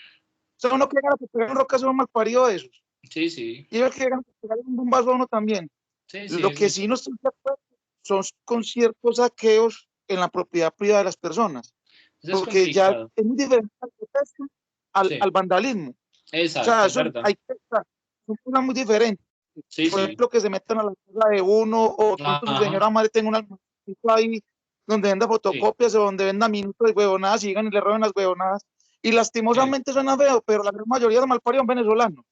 sea, uno que gana por pegar un rocazo a un malparido de esos. Sí, sí, Y el que gana por pegar un bombazo a uno también. sí, sí, Lo que sí no estoy de acuerdo son con ciertos saqueos en la propiedad privada de las personas. eso es Porque ya complicado. es muy diferente al protesto Sí, al vandalismo. O sea, exacto, es eso verdad. hay que estar. Son cosas muy diferentes. Sí, Por sí. ejemplo, que se metan a la casa de uno, o de pronto su Ajá, señora madre tenga un almacencito ahí donde venda sí, fotocopias o donde venda minutos de huevonadas y llegan y le roben las huevonadas. Y sí. lastimosamente suena feo, pero la gran mayoría de los malparidos son venezolanos.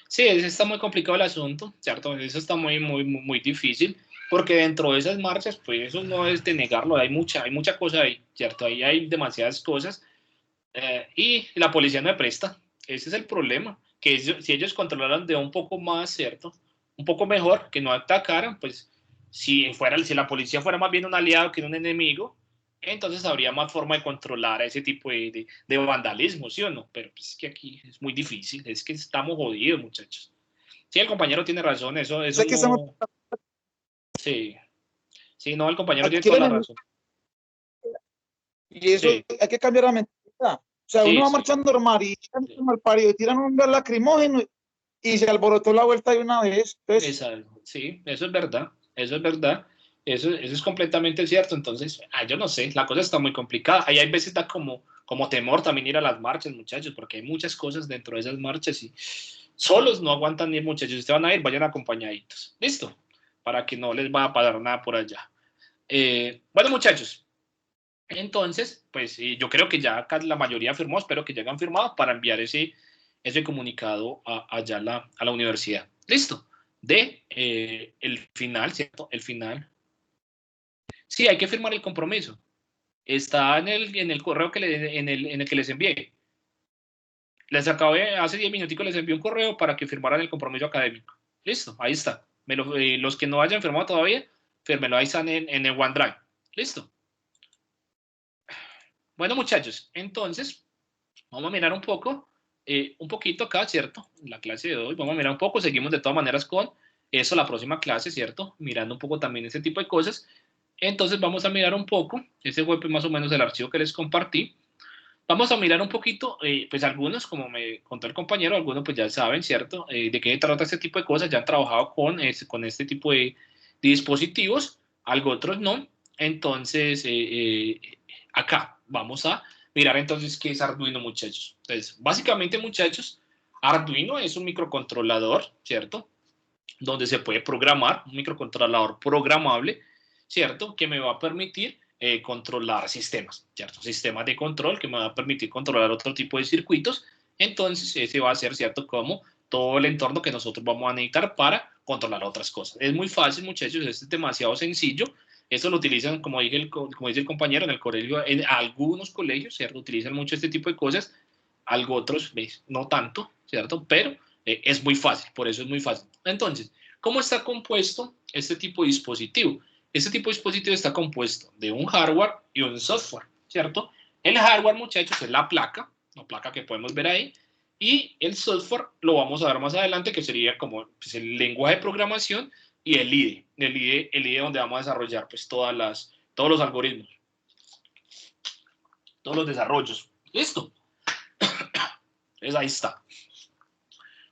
Sí, ese está muy complicado el asunto, ¿cierto? Eso está muy difícil, porque dentro de esas marchas, pues eso no es de negarlo, hay mucha cosa ahí, ¿cierto? Ahí hay demasiadas cosas, y la policía no me presta. Ese es el problema, que si ellos controlaran de un poco más, ¿cierto? Un poco mejor, que no atacaran, pues si la policía fuera más bien un aliado que un enemigo, entonces habría más forma de controlar ese tipo de vandalismo, ¿sí o no? Pero pues es que aquí es muy difícil, es que estamos jodidos, muchachos. Sí, el compañero tiene razón, eso Sé que estamos, no... Sí, sí, no, el compañero tiene aquí toda el la enemigo, razón. y eso Sí, hay que cambiar la mentalidad. O sea, uno sí, va sí, marchando normal y sí. mal parido, y tiran un gas lacrimógeno y se alborotó la vuelta de una vez. Entonces, Sí, eso es verdad, eso es verdad, eso es completamente cierto. Entonces, yo no sé, la cosa está muy complicada. Ahí hay veces da como temor también ir a las marchas, muchachos, porque hay muchas cosas dentro de esas marchas y solos no aguantan ir, muchachos. Si ustedes van a ir, vayan acompañaditos, ¿listo? Para que no les vaya a pasar nada por allá. Bueno, muchachos, entonces, pues yo creo que ya acá la mayoría firmó, espero que ya hayan firmado para enviar ese comunicado allá a la universidad. Listo. El final, ¿cierto? El final. Sí, hay que firmar el compromiso. Está en el correo en el que les envié. Les acabé, hace 10 minuticos les envié un correo para que firmaran el compromiso académico. Listo, ahí está. Los que no hayan firmado todavía, fírmenlo, ahí están en el OneDrive. Listo. Bueno, muchachos, entonces vamos a mirar un poquito acá, ¿cierto? En la clase de hoy, vamos a mirar un poco, seguimos de todas maneras con eso la próxima clase, ¿cierto? Mirando un poco también ese tipo de cosas. Entonces vamos a mirar un poco, ese fue pues, más o menos el archivo que les compartí. Vamos a mirar un poquito, pues algunos, como me contó el compañero, algunos pues ya saben, ¿cierto? De qué trata este tipo de cosas, ya han trabajado con este tipo de dispositivos, algo otros no. Entonces, acá vamos a mirar entonces qué es Arduino, muchachos. Entonces, básicamente, muchachos, Arduino es un microcontrolador, ¿cierto? Donde se puede programar, un microcontrolador programable, ¿cierto? Que me va a permitir controlar sistemas, ¿cierto? Sistemas de control que me va a permitir controlar otro tipo de circuitos. Entonces, ese va a ser, ¿cierto? Como todo el entorno que nosotros vamos a necesitar para controlar otras cosas. Es muy fácil, muchachos, es demasiado sencillo. Eso lo utilizan, como dice el compañero, en el colegio, en algunos colegios, ¿cierto? Utilizan mucho este tipo de cosas, algo otros, ¿ves? No tanto, ¿cierto? Pero es muy fácil, por eso es muy fácil. Entonces, ¿cómo está compuesto este tipo de dispositivo? Este tipo de dispositivo está compuesto de un hardware y un software, ¿cierto? El hardware, muchachos, es la placa que podemos ver ahí, y el software lo vamos a ver más adelante, que sería como pues, el lenguaje de programación y el IDE donde vamos a desarrollar pues todos los algoritmos, todos los desarrollos. ¿Listo? Entonces ahí está.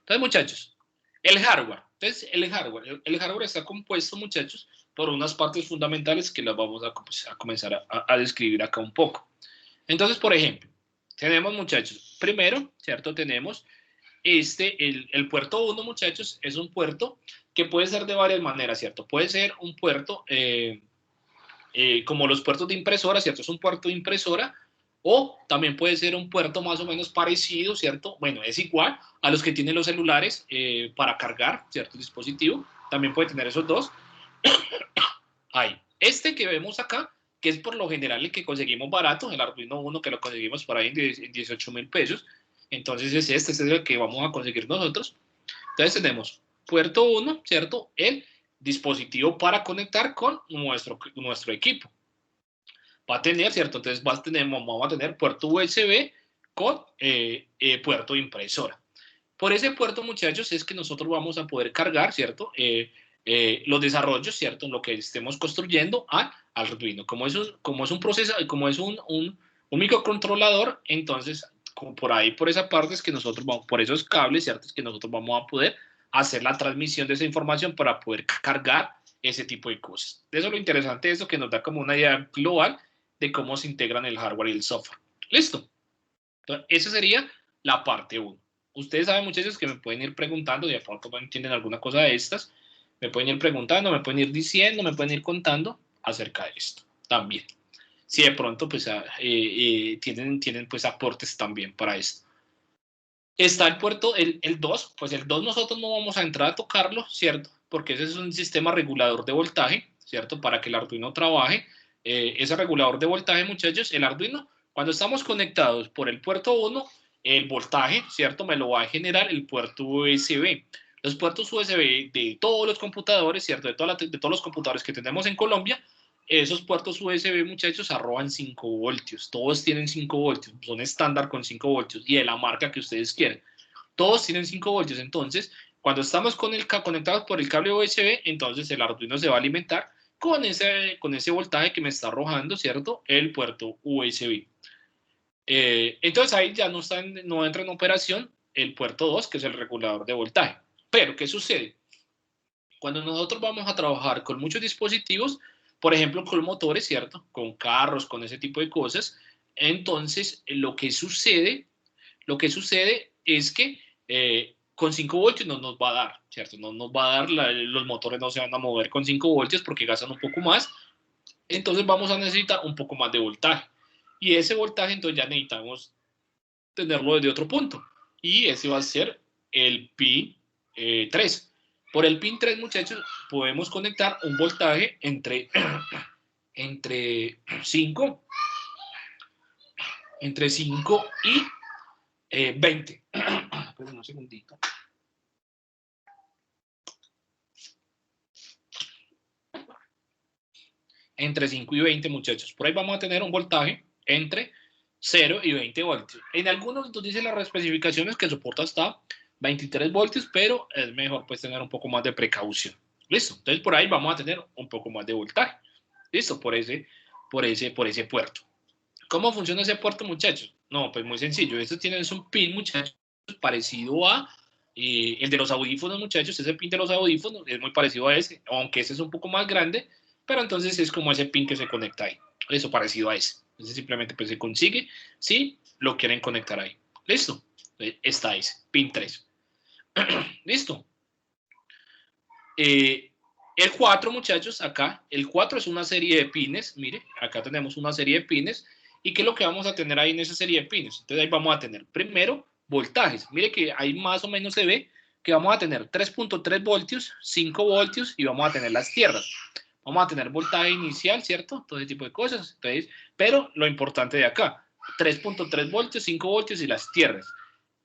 Entonces, muchachos, el hardware. Entonces, el hardware está compuesto, muchachos, por unas partes fundamentales que las vamos a comenzar a describir acá un poco. Entonces, por ejemplo, tenemos, muchachos, primero, ¿cierto? Tenemos el puerto 1, muchachos, es un puerto que puede ser de varias maneras, ¿cierto? Puede ser un puerto como los puertos de impresora, ¿cierto? Es un puerto de impresora, o también puede ser un puerto más o menos parecido, ¿cierto? Bueno, es igual a los que tienen los celulares para cargar, ¿cierto? El dispositivo, también puede tener esos dos. Hay este que vemos acá, que es por lo general el que conseguimos barato, el Arduino 1 que lo conseguimos por ahí en 18,000 pesos. Entonces este es el que vamos a conseguir nosotros. Entonces tenemos puerto 1, ¿cierto? El dispositivo para conectar con nuestro equipo. Va a tener, ¿cierto? Entonces vamos a tener puerto USB con puerto de impresora. Por ese puerto, muchachos, es que nosotros vamos a poder cargar, ¿cierto? Los desarrollos, ¿cierto? En lo que estemos construyendo al Arduino. Como es un proceso, como es un microcontrolador, entonces por ahí, por esa parte es que nosotros vamos, por esos cables, ¿cierto? Es que nosotros vamos a poder hacer la transmisión de esa información para poder cargar ese tipo de cosas. Eso es lo interesante de eso, que nos da como una idea global de cómo se integran el hardware y el software. ¿Listo? Entonces, esa sería la parte 1. Ustedes saben, muchachos, que me pueden ir preguntando, de pronto no entienden alguna cosa de estas, me pueden ir preguntando, me pueden ir diciendo, me pueden ir contando acerca de esto también. Si de pronto pues, tienen pues aportes también para esto. Está el puerto, el 2, pues el 2 nosotros no vamos a entrar a tocarlo, ¿cierto? Porque ese es un sistema regulador de voltaje, ¿cierto? Para que el Arduino trabaje. Ese regulador de voltaje, muchachos, el Arduino, cuando estamos conectados por el puerto 1, el voltaje, ¿cierto? Me lo va a generar el puerto USB. Los puertos USB de todos los computadores, ¿cierto? De todos los computadores que tenemos en Colombia, esos puertos USB, muchachos, arrojan 5 voltios. Todos tienen 5 voltios. Son estándar con 5 voltios. Y de la marca que ustedes quieren. Todos tienen 5 voltios. Entonces, cuando estamos conectados por el cable USB, entonces el Arduino se va a alimentar con ese voltaje que me está arrojando, ¿cierto? El puerto USB. Entonces ahí ya no entra en operación el puerto 2, que es el regulador de voltaje. Pero, ¿qué sucede? Cuando nosotros vamos a trabajar con muchos dispositivos, por ejemplo, con motores, ¿cierto? Con carros, con ese tipo de cosas. Entonces, lo que sucede es que con 5 voltios no nos va a dar, ¿cierto? No nos va a dar, los motores no se van a mover con 5 voltios porque gastan un poco más. Entonces, vamos a necesitar un poco más de voltaje. Y ese voltaje, entonces, ya necesitamos tenerlo desde otro punto. Y ese va a ser el pin 3. Por el pin 3, muchachos, podemos conectar un voltaje entre 5 y 20. Esperen un segundito. Entre 5 y 20, muchachos. Por ahí vamos a tener un voltaje entre 0 y 20 voltios. En algunos nos dicen las especificaciones que soporta hasta 23 voltios, pero es mejor pues tener un poco más de precaución. Listo. Entonces por ahí vamos a tener un poco más de voltaje. Listo, por ese puerto. ¿Cómo funciona ese puerto, muchachos? No, pues muy sencillo. Esto tiene un pin, muchachos, parecido a el de los audífonos, muchachos. Ese pin de los audífonos es muy parecido a ese, aunque ese es un poco más grande, pero entonces es como ese pin que se conecta ahí. Eso parecido a ese. Entonces simplemente pues se consigue si lo quieren conectar ahí. ¿Listo? Está ese, pin 3. ¿Listo? El 4, muchachos, acá, el 4 es una serie de pines. Mire, acá tenemos una serie de pines. ¿Y qué es lo que vamos a tener ahí en esa serie de pines? Entonces ahí vamos a tener primero voltajes. Mire que ahí más o menos se ve que vamos a tener 3.3 voltios, 5 voltios y vamos a tener las tierras. Vamos a tener voltaje inicial, ¿cierto? Todo ese tipo de cosas. Entonces, pero lo importante de acá, 3.3 voltios, 5 voltios y las tierras.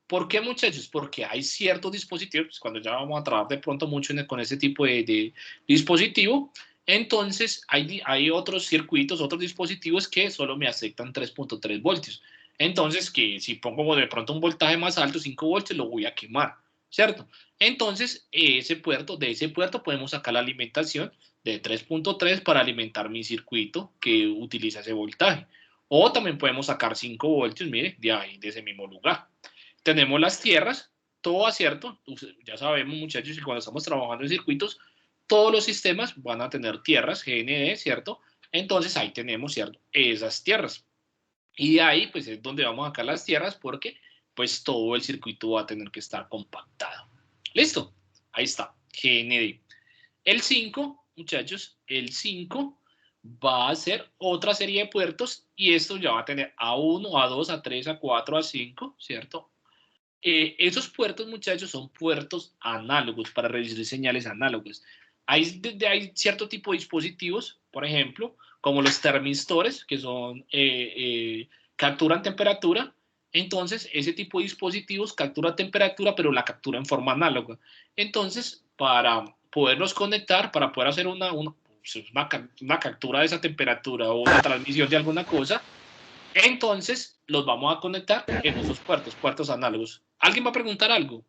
¿Por qué, muchachos? Porque hay ciertos dispositivos, pues cuando ya vamos a trabajar de pronto mucho con ese tipo de dispositivo, entonces hay otros circuitos, otros dispositivos que solo me aceptan 3.3 voltios. Entonces, que si pongo de pronto un voltaje más alto, 5 voltios, lo voy a quemar, ¿cierto? Entonces, de ese puerto podemos sacar la alimentación de 3.3 para alimentar mi circuito que utiliza ese voltaje. O también podemos sacar 5 voltios, mire, de ahí, de ese mismo lugar. Tenemos las tierras, todo acierto. Ya sabemos, muchachos, que cuando estamos trabajando en circuitos, todos los sistemas van a tener tierras, GND, ¿cierto? Entonces ahí tenemos, ¿cierto? Esas tierras. Y de ahí, pues es donde vamos a sacar las tierras porque, pues todo el circuito va a tener que estar compactado. ¿Listo? Ahí está, GND. El 5, muchachos, el 5 va a ser otra serie de puertos y esto ya va a tener A1, A2, A3, A4, A5, ¿cierto? Esos puertos, muchachos, son puertos análogos para recibir señales análogas. Hay cierto tipo de dispositivos, por ejemplo, como los termistores, que son capturan temperatura. Entonces, ese tipo de dispositivos captura temperatura, pero la captura en forma análoga. Entonces, para poderlos conectar, para poder hacer una captura de esa temperatura o una transmisión de alguna cosa, entonces los vamos a conectar en esos puertos análogos. ¿Alguien va a preguntar algo?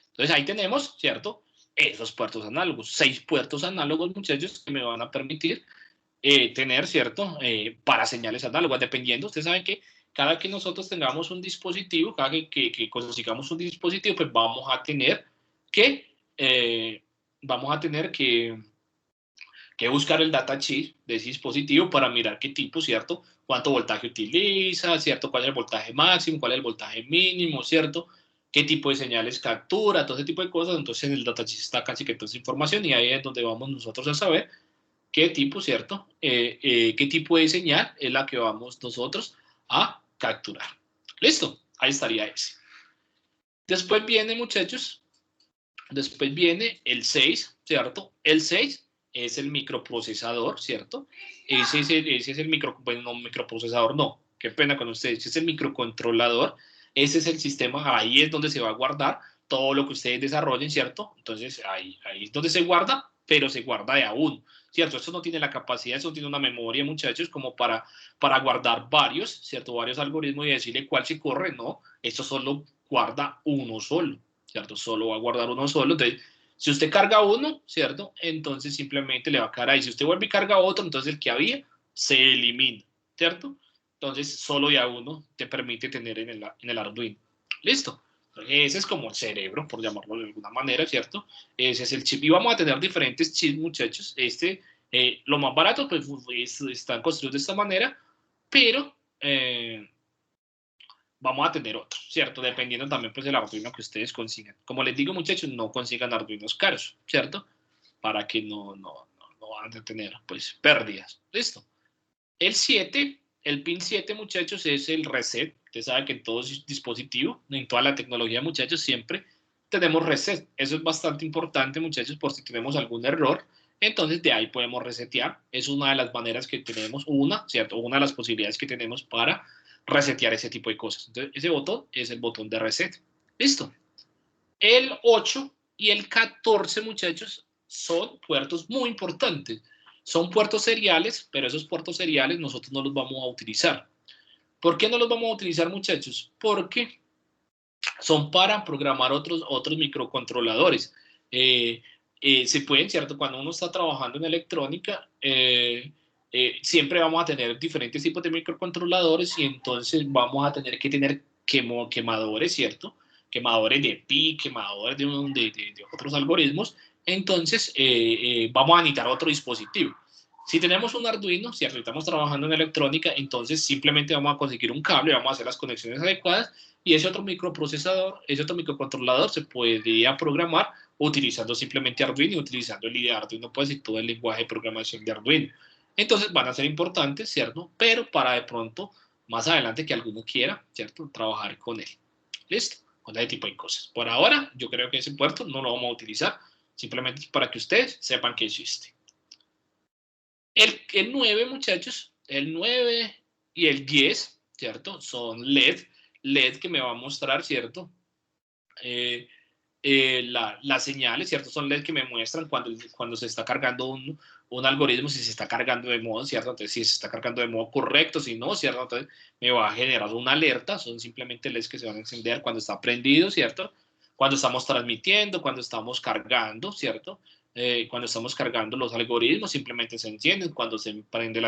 Entonces ahí tenemos, ¿cierto? Esos puertos análogos. 6 puertos análogos, muchachos, que me van a permitir tener, ¿cierto? Para señales análogas, dependiendo. Ustedes saben que cada que nosotros tengamos un dispositivo, cada que consigamos un dispositivo, pues vamos a tener que buscar el datasheet de ese dispositivo para mirar qué tipo, ¿cierto? Cuánto voltaje utiliza, ¿cierto? Cuál es el voltaje máximo, cuál es el voltaje mínimo, ¿cierto? Qué tipo de señales captura, todo ese tipo de cosas. Entonces en el datasheet está casi que toda esa información y ahí es donde vamos nosotros a saber qué tipo, ¿cierto? Qué tipo de señal es la que vamos nosotros a capturar. ¿Listo? Ahí estaría ese. Después viene, muchachos, después viene el 6, ¿cierto? El 6 es el microprocesador, ¿cierto? Ese es el microprocesador no, qué pena con ustedes, ese es el microcontrolador, ese es el sistema, ahí es donde se va a guardar todo lo que ustedes desarrollen, ¿cierto? Entonces ahí es donde se guarda, pero se guarda de a uno, ¿cierto? Esto no tiene la capacidad, eso no tiene una memoria, muchachos, como para guardar varios, ¿cierto? Varios algoritmos y decirle cuál se corre, no, esto solo guarda uno solo, ¿cierto? Solo va a guardar uno solo, entonces si usted carga uno, ¿cierto? Entonces simplemente le va a quedar ahí. Si usted vuelve y carga otro, entonces el que había se elimina, ¿cierto? Entonces solo ya uno te permite tener en el Arduino. ¿Listo? Ese es como el cerebro, por llamarlo de alguna manera, ¿cierto? Ese es el chip. Y vamos a tener diferentes chips, muchachos. Lo más barato, pues están construidos de esta manera, pero vamos a tener otro, ¿cierto? Dependiendo también pues del Arduino que ustedes consigan. Como les digo, muchachos, no consigan Arduinos caros, ¿cierto? Para que no van a tener pues pérdidas. ¿Listo? El 7, el pin 7, muchachos, es el reset. Ustedes saben que en todo dispositivo, en toda la tecnología, muchachos, siempre tenemos reset. Eso es bastante importante, muchachos, por si tenemos algún error. Entonces, de ahí podemos resetear. Es una de las maneras que tenemos, ¿cierto? Una de las posibilidades que tenemos para resetear ese tipo de cosas. Entonces, ese botón es el botón de reset. ¿Listo? El 8 y el 14, muchachos, son puertos muy importantes. Son puertos seriales, pero esos puertos seriales nosotros no los vamos a utilizar. ¿Por qué no los vamos a utilizar, muchachos? Porque son para programar otros microcontroladores. Se pueden, ¿cierto? Cuando uno está trabajando en electrónica, siempre vamos a tener diferentes tipos de microcontroladores y entonces vamos a tener que tener quemadores, ¿cierto? Quemadores de pi, quemadores de otros algoritmos. Entonces, vamos a necesitar otro dispositivo. Si tenemos un Arduino, si estamos trabajando en electrónica, entonces simplemente vamos a conseguir un cable, vamos a hacer las conexiones adecuadas y ese otro microprocesador, ese otro microcontrolador se podría programar utilizando simplemente Arduino y utilizando el IDE Arduino, pues, y todo el lenguaje de programación de Arduino. Entonces van a ser importantes, ¿cierto? Pero para de pronto, más adelante que alguno quiera, ¿cierto? Trabajar con él. ¿Listo? Con ese tipo de cosas. Por ahora, yo creo que ese puerto no lo vamos a utilizar, simplemente para que ustedes sepan que existe. El 9, muchachos, el 9 y el 10, ¿cierto? Son LED que me va a mostrar, ¿cierto? Las señales, ¿cierto? Son LED que me muestran cuando se está cargando un algoritmo, si se está cargando de modo, ¿cierto? Entonces, si se está cargando de modo correcto, si no, ¿cierto? Entonces, me va a generar una alerta, son simplemente LEDs que se van a encender cuando está prendido, ¿cierto? Cuando estamos transmitiendo, cuando estamos cargando, ¿cierto? Cuando estamos cargando los algoritmos, simplemente se encienden, cuando se prende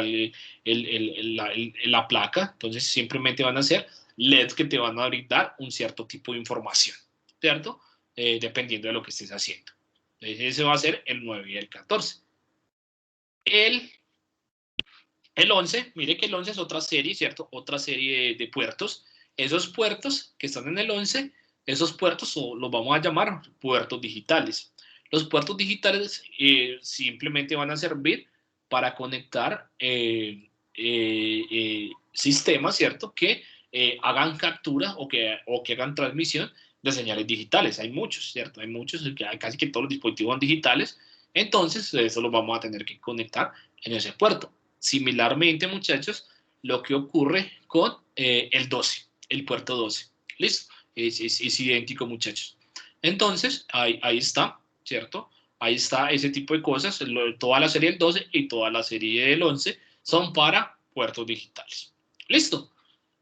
la placa, entonces simplemente van a ser LEDs que te van a brindar un cierto tipo de información, ¿cierto? Dependiendo de lo que estés haciendo. Entonces, ese va a ser el 9 y el 14. El 11, mire que el 11 es otra serie, ¿cierto? Otra serie de puertos. Esos puertos que están en el 11, esos puertos los vamos a llamar puertos digitales. Los puertos digitales simplemente van a servir para conectar sistemas, ¿cierto? Que hagan captura o que hagan transmisión de señales digitales. Hay muchos, ¿cierto? Hay muchos, casi que todos los dispositivos son digitales. Entonces, eso lo vamos a tener que conectar en ese puerto. Similarmente, muchachos, lo que ocurre con el 12, el puerto 12. ¿Listo? Es idéntico, muchachos. Entonces, ahí está, ¿cierto? Ahí está ese tipo de cosas. Toda la serie del 12 y toda la serie del 11 son para puertos digitales. ¿Listo?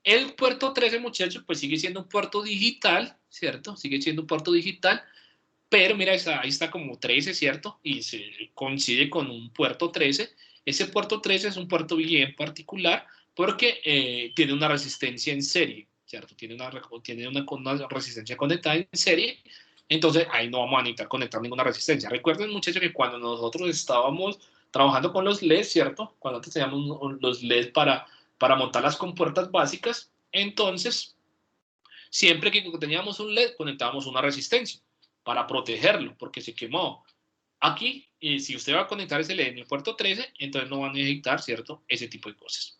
El puerto 13, muchachos, pues sigue siendo un puerto digital, ¿cierto? Sigue siendo un puerto digital, pero mira, ahí está como 13, ¿cierto? Y se coincide con un puerto 13. Ese puerto 13 es un puerto bien particular porque tiene una resistencia en serie, ¿cierto? Tiene una resistencia conectada en serie, entonces ahí no vamos a necesitar conectar ninguna resistencia. Recuerden, muchachos, que cuando nosotros estábamos trabajando con los LEDs, ¿cierto? Cuando antes teníamos los LEDs para montar las compuertas básicas, entonces, siempre que teníamos un LED, conectábamos una resistencia para protegerlo, porque se quemó. Aquí, si usted va a conectar ese LED en el puerto 13, entonces no van a necesitar, ¿cierto? Ese tipo de cosas,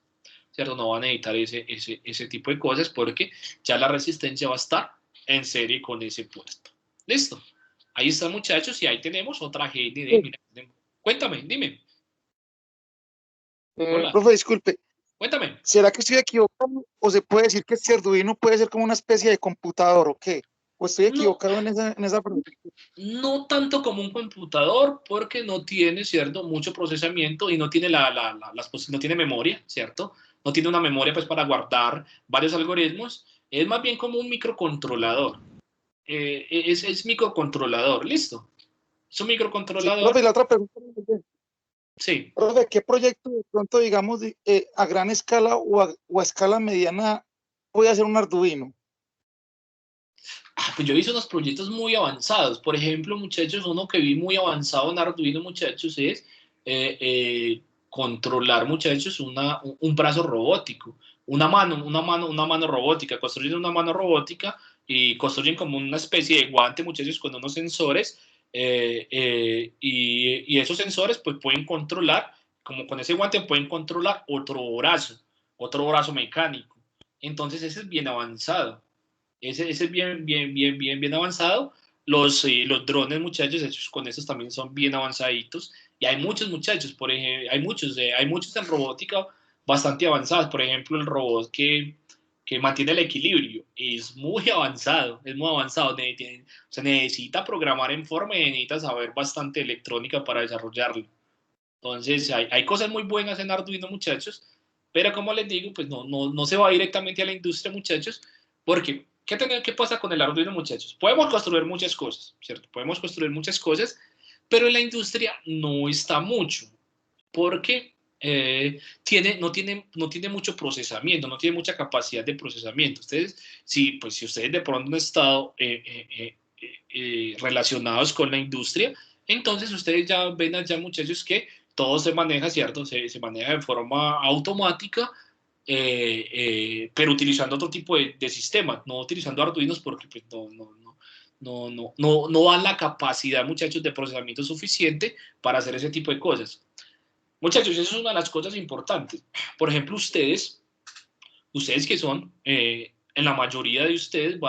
¿cierto? No van a necesitar ese tipo de cosas porque ya la resistencia va a estar en serie con ese puerto. ¿Listo? Ahí está, muchachos, y ahí tenemos otra GND. Mira, cuéntame, dime. Hola. Profe, disculpe. Cuéntame. ¿Será que estoy equivocado o se puede decir que este Arduino puede ser como una especie de computador o qué? ¿O estoy equivocado en esa pregunta? No tanto como un computador, porque no tiene, ¿cierto?, mucho procesamiento y no tiene, no tiene memoria, ¿cierto? No tiene una memoria pues, para guardar varios algoritmos. Es más bien como un microcontrolador. Es microcontrolador, ¿listo? Es un microcontrolador. Sí, profe, la otra pregunta. Sí. Profe, ¿qué proyecto de pronto, digamos, a gran escala o a escala mediana puede hacer un Arduino? Pues yo hice unos proyectos muy avanzados. Por ejemplo, muchachos, uno que vi muy avanzado en Arduino, muchachos, es controlar, muchachos, un brazo robótico, una mano robótica. Construyen una mano robótica y construyen como una especie de guante, muchachos, con unos sensores y esos sensores pues pueden controlar, como con ese guante pueden controlar otro brazo mecánico. Entonces ese es bien avanzado. Ese es bien avanzado. Los drones, muchachos, hechos con estos también son bien avanzaditos. Y hay muchos muchachos, por ejemplo, hay muchos en robótica bastante avanzados. Por ejemplo, el robot que mantiene el equilibrio es muy avanzado, es muy avanzado. Se necesita programar en forma y necesita saber bastante electrónica para desarrollarlo. Entonces, hay cosas muy buenas en Arduino, muchachos, pero como les digo, pues no se va directamente a la industria, muchachos, porque ¿qué pasa con el Arduino, muchachos? Podemos construir muchas cosas, ¿cierto? Podemos construir muchas cosas, pero en la industria no está mucho, porque no tiene mucho procesamiento, no tiene mucha capacidad de procesamiento. Si ustedes de pronto han estado relacionados con la industria, entonces ustedes ya ven allá, muchachos, que todo se maneja, ¿cierto? Se maneja de forma automática, pero utilizando otro tipo de sistemas, no utilizando Arduinos porque pues, no dan la capacidad, muchachos, de procesamiento suficiente para hacer ese tipo de cosas. Muchachos, eso es una de las cosas importantes. Por ejemplo, ustedes que son, en la mayoría de ustedes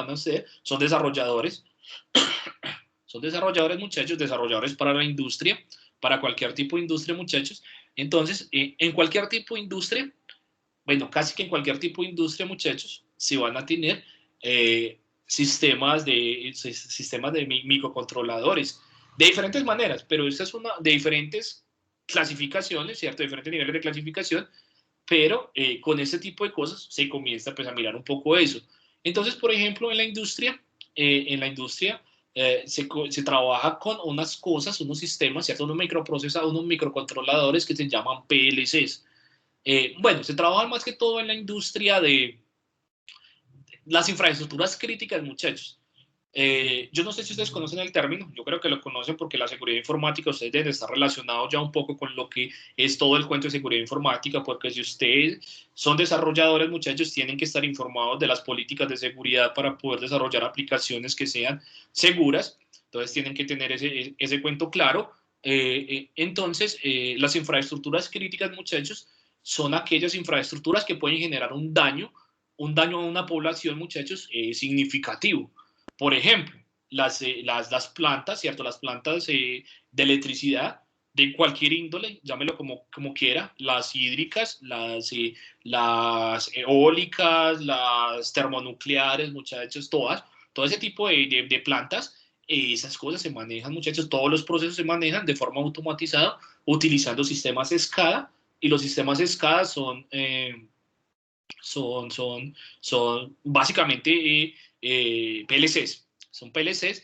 son desarrolladores. Son desarrolladores, muchachos, desarrolladores para la industria, para cualquier tipo de industria, muchachos. Entonces, en cualquier tipo de industria, bueno, casi que en cualquier tipo de industria, muchachos, se van a tener sistemas de microcontroladores de diferentes maneras, pero esta es una de diferentes clasificaciones, ¿cierto? Diferentes niveles de clasificación, pero con este tipo de cosas se comienza pues, a mirar un poco eso. Entonces, por ejemplo, en la industria se trabaja con unas cosas, unos sistemas, ¿cierto? Unos microcontroladores que se llaman PLCs. Bueno, se trabaja más que todo en la industria de las infraestructuras críticas, muchachos. Yo no sé si ustedes conocen el término, yo creo que lo conocen porque la seguridad informática, ustedes deben estar relacionados ya un poco con lo que es todo el cuento de seguridad informática, porque si ustedes son desarrolladores, muchachos, tienen que estar informados de las políticas de seguridad para poder desarrollar aplicaciones que sean seguras, entonces tienen que tener ese cuento claro. Entonces, las infraestructuras críticas, muchachos, son aquellas infraestructuras que pueden generar un daño a una población, muchachos, significativo. Por ejemplo, las plantas, ¿cierto? Las plantas de electricidad de cualquier índole, llámelo como quiera, las hídricas, las eólicas, las termonucleares, muchachos, todo ese tipo de plantas, esas cosas se manejan, muchachos, todos los procesos se manejan de forma automatizada utilizando sistemas SCADA, y los sistemas SCADA son básicamente PLCs, son PLCs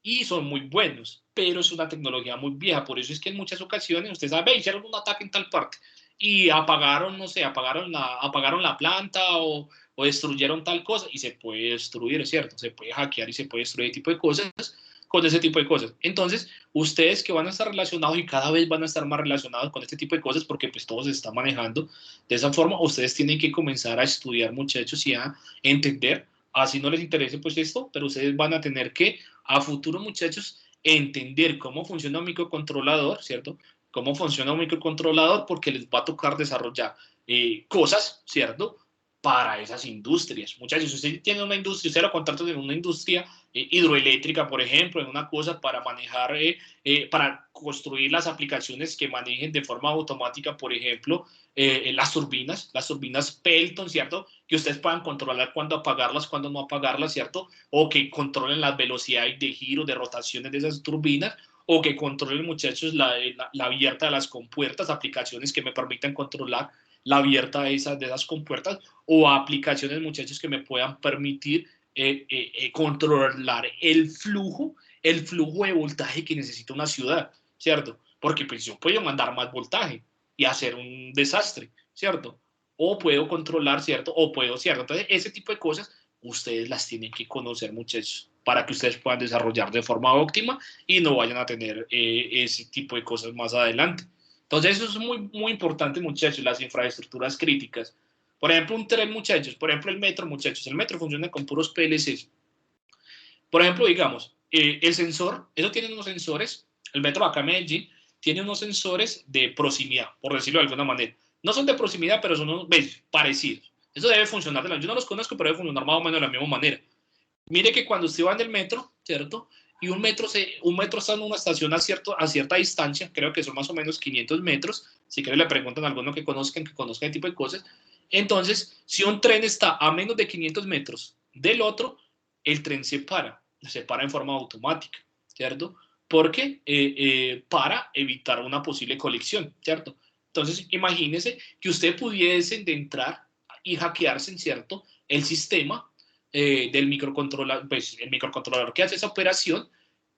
y son muy buenos, pero es una tecnología muy vieja, por eso es que en muchas ocasiones usted sabe, hicieron un ataque en tal parte y apagaron, no sé, apagaron la planta o destruyeron tal cosa y se puede destruir, ¿cierto? Se puede hackear y se puede destruir ese tipo de cosas con ese tipo de cosas. Entonces, ustedes que van a estar relacionados y cada vez van a estar más relacionados con este tipo de cosas porque pues todo se está manejando de esa forma, ustedes tienen que comenzar a estudiar, muchachos, y a entender, así no les interese pues esto, pero ustedes van a tener que, a futuro, muchachos, entender cómo funciona un microcontrolador, ¿cierto? Cómo funciona un microcontrolador, porque les va a tocar desarrollar cosas, ¿cierto? Para esas industrias. Muchachos, si usted tiene una industria, usted lo contrata en una industria hidroeléctrica, por ejemplo, en una cosa para manejar, para construir las aplicaciones que manejen de forma automática, por ejemplo, las turbinas Pelton, ¿cierto? Que ustedes puedan controlar cuándo apagarlas, cuándo no apagarlas, ¿cierto? O que controlen las velocidades de giro, de rotaciones de esas turbinas, o que controlen, muchachos, la abierta de las compuertas, aplicaciones que me permitan controlar la abierta de esas compuertas, o aplicaciones, muchachos, que me puedan permitir controlar el flujo de voltaje que necesita una ciudad, ¿cierto? Porque pues yo puedo mandar más voltaje y hacer un desastre, ¿cierto? O puedo controlar, ¿cierto? O puedo, ¿cierto? Entonces, ese tipo de cosas ustedes las tienen que conocer, muchachos, para que ustedes puedan desarrollar de forma óptima y no vayan a tener ese tipo de cosas más adelante. Entonces, eso es muy, muy importante, muchachos, las infraestructuras críticas. Por ejemplo, un tren, muchachos, por ejemplo, el metro, muchachos, el metro funciona con puros PLCs. Por ejemplo, digamos, el sensor, eso tiene unos sensores, el metro acá en Medellín tiene unos sensores de proximidad, por decirlo de alguna manera. No son de proximidad, pero son unos parecidos. Eso debe funcionar, yo no los conozco, pero debe funcionar más o menos de la misma manera. Mire que cuando usted va en el metro, ¿cierto? Y un metro está en una estación a cierta distancia, creo que son más o menos 500 metros, si quieren le preguntan a alguno que conozcan el tipo de cosas. Entonces, si un tren está a menos de 500 metros del otro, el tren se para en forma automática, ¿cierto? Porque para evitar una posible colisión, ¿cierto? Entonces, imagínese que usted pudiese entrar y hackearse, ¿cierto? El sistema del microcontrolador, pues el microcontrolador que hace esa operación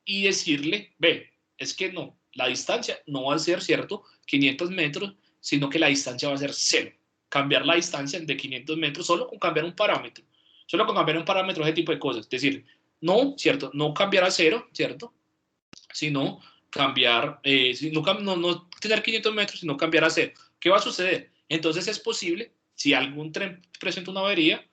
y decirle, ve, es que no, la distancia no va a ser, ¿cierto? 500 metros, sino que la distancia va a ser 0. Cambiar la distancia de 500 metros solo con cambiar un parámetro. Solo con cambiar un parámetro, ese tipo de cosas. Es decir, no, ¿cierto? No cambiar a 0, ¿cierto? Sino cambiar, no tener 500 metros, sino cambiar a 0. ¿Qué va a suceder? Entonces es posible, si algún tren presenta una avería,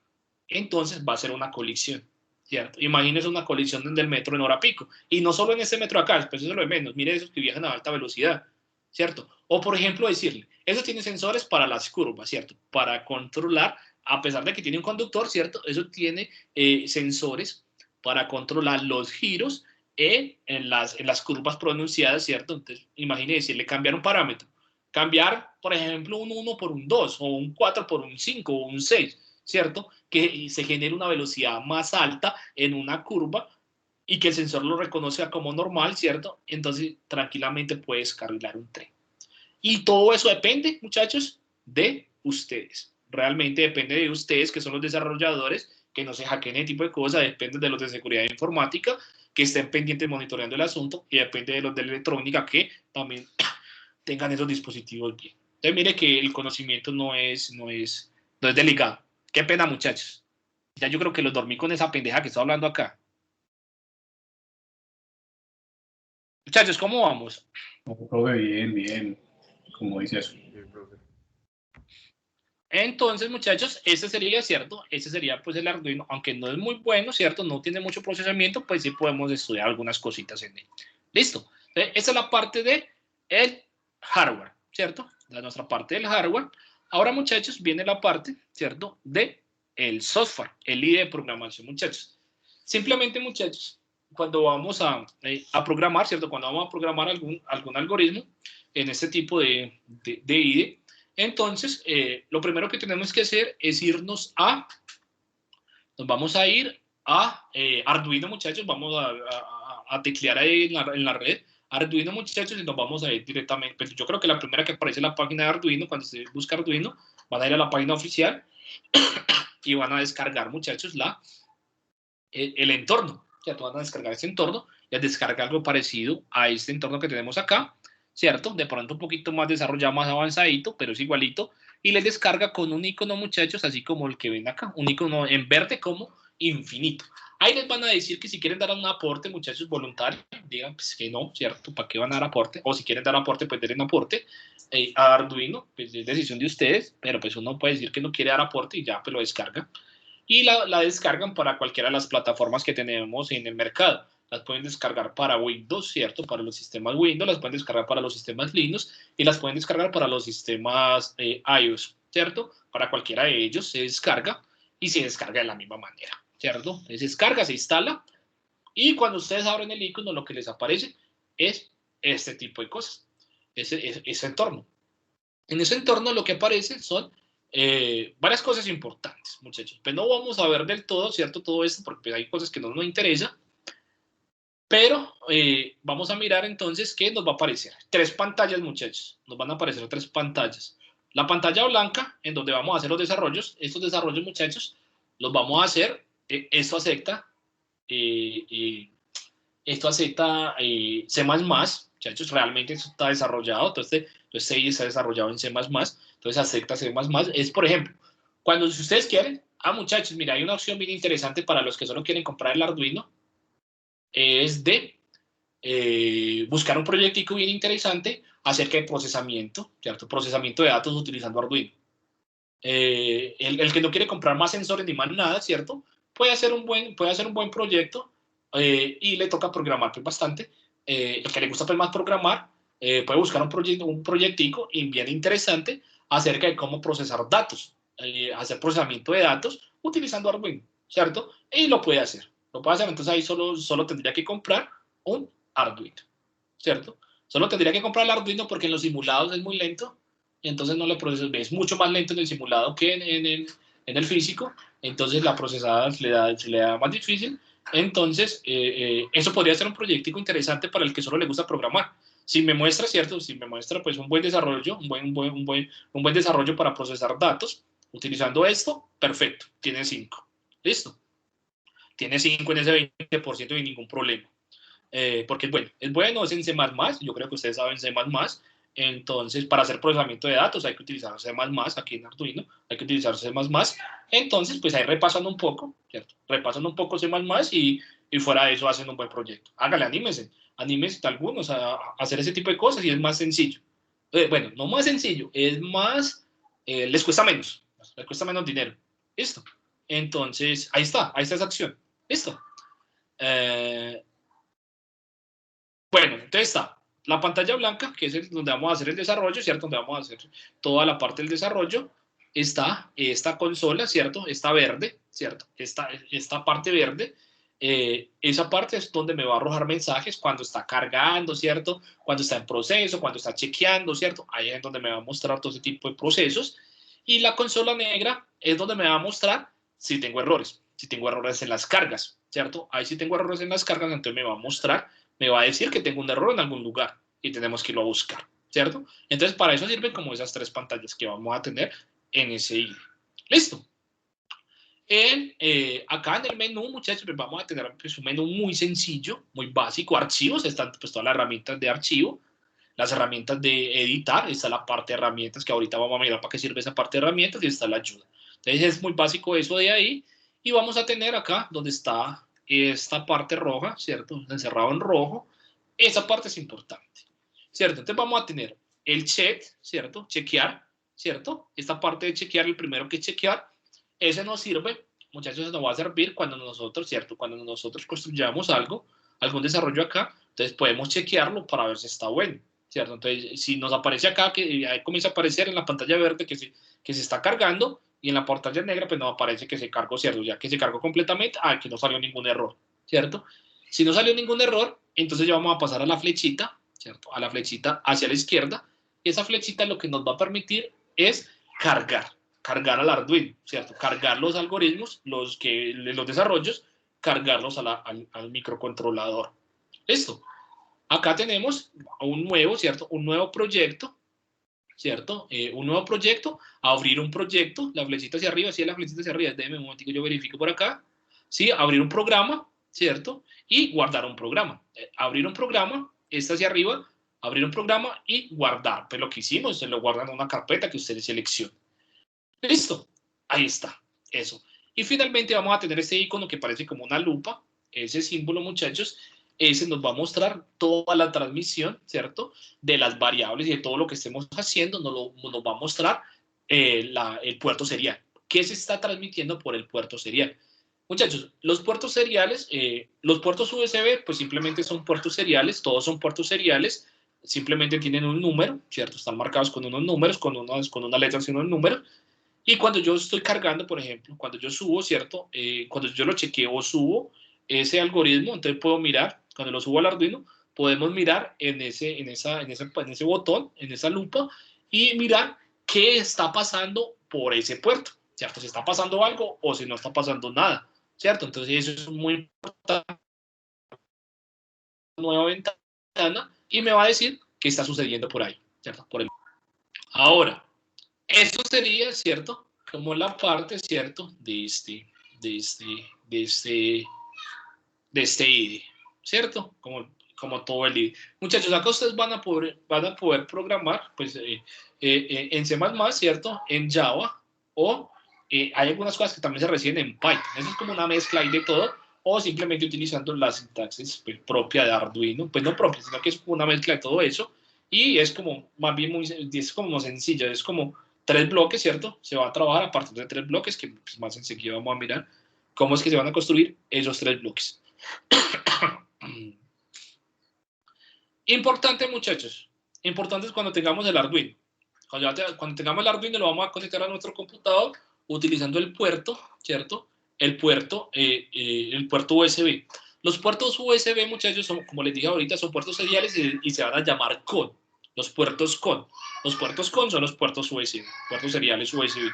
entonces va a ser una colisión, ¿cierto? Imagínense una colisión del metro en hora pico. Y no solo en este metro acá, pues eso es lo de menos. Mire esos que viajan a alta velocidad, ¿cierto? O por ejemplo decirle, eso tiene sensores para las curvas, ¿cierto? Para controlar, a pesar de que tiene un conductor, ¿cierto? Eso tiene sensores para controlar los giros en las curvas pronunciadas, ¿cierto? Entonces, imagínense decirle cambiar un parámetro. Cambiar, por ejemplo, un 1 por un 2, o un 4 por un 5, o un 6, ¿cierto? Que se genere una velocidad más alta en una curva y que el sensor lo reconozca como normal, ¿cierto? Entonces, tranquilamente puede descarrilar un tren. Y todo eso depende, muchachos, de ustedes. Realmente depende de ustedes, que son los desarrolladores, que no se hackeen ese tipo de cosas, depende de los de seguridad informática, que estén pendientes monitoreando el asunto, y depende de los de electrónica, que también tengan esos dispositivos bien. Entonces, mire que el conocimiento no es delicado. Qué pena, muchachos. Ya yo creo que los dormí con esa pendeja que estoy hablando acá. Muchachos, ¿cómo vamos? Profe, bien. Como dice eso. Entonces, muchachos, ese sería, ¿cierto? Ese sería, pues, el Arduino, aunque no es muy bueno, ¿cierto? No tiene mucho procesamiento, pues sí podemos estudiar algunas cositas en él. ¿Listo? Entonces, esa es la parte del hardware, ¿cierto? De nuestra parte del hardware. Ahora, muchachos, viene la parte, ¿cierto? De el software, el IDE de programación, muchachos. Simplemente, muchachos, cuando vamos a programar, ¿cierto? Cuando vamos a programar algún algoritmo en este tipo de IDE, entonces, lo primero que tenemos que hacer es nos vamos a ir a Arduino, muchachos, vamos a teclear ahí en la red Arduino, muchachos, y nos vamos a ir directamente. Pues yo creo que la primera que aparece en la página de Arduino, cuando se busca Arduino, van a ir a la página oficial y van a descargar, muchachos, el entorno. Ya van a descargar ese entorno, ya descarga algo parecido a este entorno que tenemos acá, ¿cierto? De pronto un poquito más desarrollado, más avanzadito, pero es igualito. Y les descarga con un icono, muchachos, así como el que ven acá, un icono en verde como infinito. Ahí les van a decir que si quieren dar un aporte, muchachos, voluntario, digan pues que no, ¿cierto? ¿Para qué van a dar aporte? O si quieren dar aporte, pues den aporte a Arduino, pues es decisión de ustedes, pero pues uno puede decir que no quiere dar aporte y ya, pues lo descarga. Y la descargan para cualquiera de las plataformas que tenemos en el mercado. las pueden descargar para Windows, ¿cierto? Para los sistemas Windows, las pueden descargar para los sistemas Linux y las pueden descargar para los sistemas iOS, ¿cierto? Para cualquiera de ellos se descarga y se descarga de la misma manera, ¿cierto? Se descarga, se instala y cuando ustedes abren el icono lo que les aparece es este tipo de cosas, ese entorno. En ese entorno lo que aparece son varias cosas importantes, muchachos. Pero no vamos a ver del todo, ¿cierto? Todo esto, porque hay cosas que no nos interesan. Pero vamos a mirar entonces qué nos va a aparecer. 3 pantallas, muchachos. Nos van a aparecer 3 pantallas. La pantalla blanca, en donde vamos a hacer los desarrollos. Estos desarrollos, muchachos, los vamos a hacer. Esto acepta C++, muchachos, realmente esto está desarrollado. Entonces CI está desarrollado en C++. Entonces acepta C++. Es, por ejemplo, cuando si ustedes quieren, muchachos, mira, hay una opción bien interesante para los que solo quieren comprar el Arduino. Es de buscar un proyectico bien interesante acerca de procesamiento, ¿cierto? Procesamiento de datos utilizando Arduino. El que no quiere comprar más sensores ni más nada, ¿cierto? Puede hacer un buen proyecto y le toca programar pues, bastante. El que le gusta pues, más programar puede buscar un proyectico bien interesante acerca de cómo procesar datos, hacer procesamiento de datos utilizando Arduino, ¿cierto? Y lo puede hacer. Entonces ahí solo tendría que comprar un Arduino, ¿cierto? Solo tendría que comprar el Arduino porque en los simulados es muy lento, y entonces no le procesa, es mucho más lento en el simulado que en el físico, entonces la procesada se le da más difícil. Entonces, eso podría ser un proyectico interesante para el que solo le gusta programar. Si me muestra, ¿cierto? Si me muestra pues un buen desarrollo, un buen desarrollo para procesar datos, utilizando esto, perfecto, tiene 5. ¿Listo? Tiene 5 en ese 20% y ningún problema. Porque es bueno, es en C++, yo creo que ustedes saben C++, entonces para hacer procesamiento de datos hay que utilizar C++, aquí en Arduino hay que utilizar C++, entonces pues ahí repasan un poco, ¿cierto? Repasan un poco C++ y fuera de eso hacen un buen proyecto. Hágale, anímense algunos a hacer ese tipo de cosas y es más sencillo. Bueno, no más sencillo, es más, les cuesta menos dinero. ¿Listo? Entonces, ahí está esa acción. ¿Listo? Bueno, entonces está la pantalla blanca, que es donde vamos a hacer el desarrollo, ¿cierto? Donde vamos a hacer toda la parte del desarrollo. Está esta consola, ¿cierto? Está verde, ¿cierto? Esta parte verde, esa parte es donde me va a arrojar mensajes cuando está cargando, ¿cierto? Cuando está en proceso, cuando está chequeando, ¿cierto? Ahí es donde me va a mostrar todo ese tipo de procesos. Y la consola negra es donde me va a mostrar si tengo errores en las cargas, ¿cierto? Ahí si tengo errores en las cargas, entonces me va a mostrar, me va a decir que tengo un error en algún lugar y tenemos que irlo a buscar, ¿cierto? Entonces, para eso sirven como esas 3 pantallas que vamos a tener en ese IDE. ¿Listo? Acá en el menú, muchachos, pues vamos a tener pues, un menú muy sencillo, muy básico, archivos, están pues todas las herramientas de archivo, las herramientas de editar, está la parte de herramientas, que ahorita vamos a mirar para qué sirve esa parte de herramientas, y está la ayuda. Entonces es muy básico eso de ahí, y vamos a tener acá, donde está esta parte roja, ¿cierto? Encerrado en rojo, esa parte es importante, ¿cierto? Entonces vamos a tener el check, ¿cierto? Chequear, ¿cierto? Esta parte de chequear, el primero que chequear, ese nos sirve, muchachos, nos va a servir cuando nosotros, ¿cierto? Cuando nosotros construyamos algún desarrollo acá, entonces podemos chequearlo para ver si está bueno, ¿cierto? Entonces, si nos aparece acá, que ahí comienza a aparecer en la pantalla verde que se está cargando, y en la pantalla negra, pues nos aparece que se cargó, ¿cierto? Ya que se cargó completamente, que no salió ningún error, ¿cierto? Si no salió ningún error, entonces ya vamos a pasar a la flechita, ¿cierto? A la flechita hacia la izquierda, y esa flechita lo que nos va a permitir es cargar al Arduino, ¿cierto? Cargar los algoritmos, los desarrollos, cargarlos al microcontrolador. ¿Listo? Acá tenemos un nuevo, ¿cierto? Un nuevo proyecto, ¿cierto? Un nuevo proyecto, abrir un proyecto, la flechita hacia arriba, sí, la flechita hacia arriba, déjeme un momentico, yo verifico por acá, ¿sí? Abrir un programa, ¿cierto? Y guardar un programa. Abrir un programa, hacia arriba, abrir un programa y guardar. Pues lo que hicimos, se lo guardan en una carpeta que ustedes seleccionen. Listo, ahí está, eso. Y finalmente vamos a tener este icono que parece como una lupa, ese símbolo, muchachos, ese nos va a mostrar toda la transmisión, ¿cierto? De las variables y de todo lo que estemos haciendo, nos va a mostrar el puerto serial. ¿Qué se está transmitiendo por el puerto serial? Muchachos, los puertos seriales, los puertos USB, pues simplemente son puertos seriales, todos son puertos seriales, simplemente tienen un número, ¿cierto? Están marcados con unos números, con unas letras y unos números. Y cuando yo estoy cargando, por ejemplo, cuando yo subo, ¿cierto? Cuando yo lo chequeo o subo ese algoritmo, entonces puedo mirar, cuando lo subo al Arduino, podemos mirar en ese botón, en esa lupa, y mirar qué está pasando por ese puerto, ¿cierto? Si está pasando algo o si no está pasando nada, ¿cierto? Entonces eso es muy importante. Nueva ventana y me va a decir qué está sucediendo por ahí, ¿cierto? Ahora, esto sería, ¿cierto? Como la parte, ¿cierto? De este IDE, ¿cierto? Como todo el IDE. Muchachos, acá ustedes van a poder programar, pues, en C++, ¿cierto? En Java, o hay algunas cosas que también se reciben en Python. Eso es como una mezcla ahí de todo, o simplemente utilizando la sintaxis pues, propia de Arduino, pues no propia, sino que es una mezcla de todo eso, y es como, más bien, es como sencilla, es como 3 bloques, ¿cierto? Se va a trabajar a partir de 3 bloques, que pues, más enseguida vamos a mirar cómo es que se van a construir esos 3 bloques. Importante, muchachos, importante es cuando tengamos el Arduino. Cuando tengamos el Arduino lo vamos a conectar a nuestro computador utilizando el puerto, ¿cierto? El puerto USB. Los puertos USB, muchachos, son, como les dije ahorita, son puertos seriales y se van a llamar CON. Los puertos CON. Los puertos CON son los puertos USB, puertos seriales USB.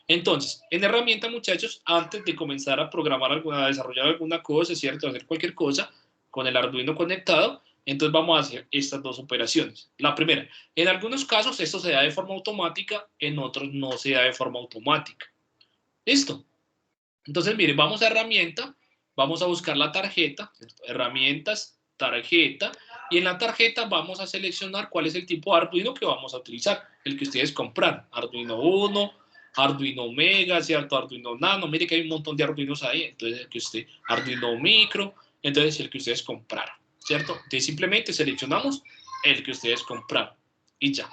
Entonces, en herramienta, muchachos, antes de comenzar a programar a desarrollar alguna cosa, ¿cierto? A hacer cualquier cosa con el Arduino conectado, entonces vamos a hacer estas 2 operaciones. La primera, en algunos casos esto se da de forma automática, en otros no se da de forma automática. ¿Listo? Entonces, miren, vamos a herramienta, vamos a buscar la tarjeta, ¿cierto? Herramientas, tarjeta, y en la tarjeta vamos a seleccionar cuál es el tipo de Arduino que vamos a utilizar, el que ustedes compraron, Arduino 1, Arduino Mega, ¿cierto? Arduino Nano, mire que hay un montón de Arduinos ahí, entonces el que Arduino Micro, entonces el que ustedes compraron, ¿cierto? Entonces simplemente seleccionamos el que ustedes compraron y ya.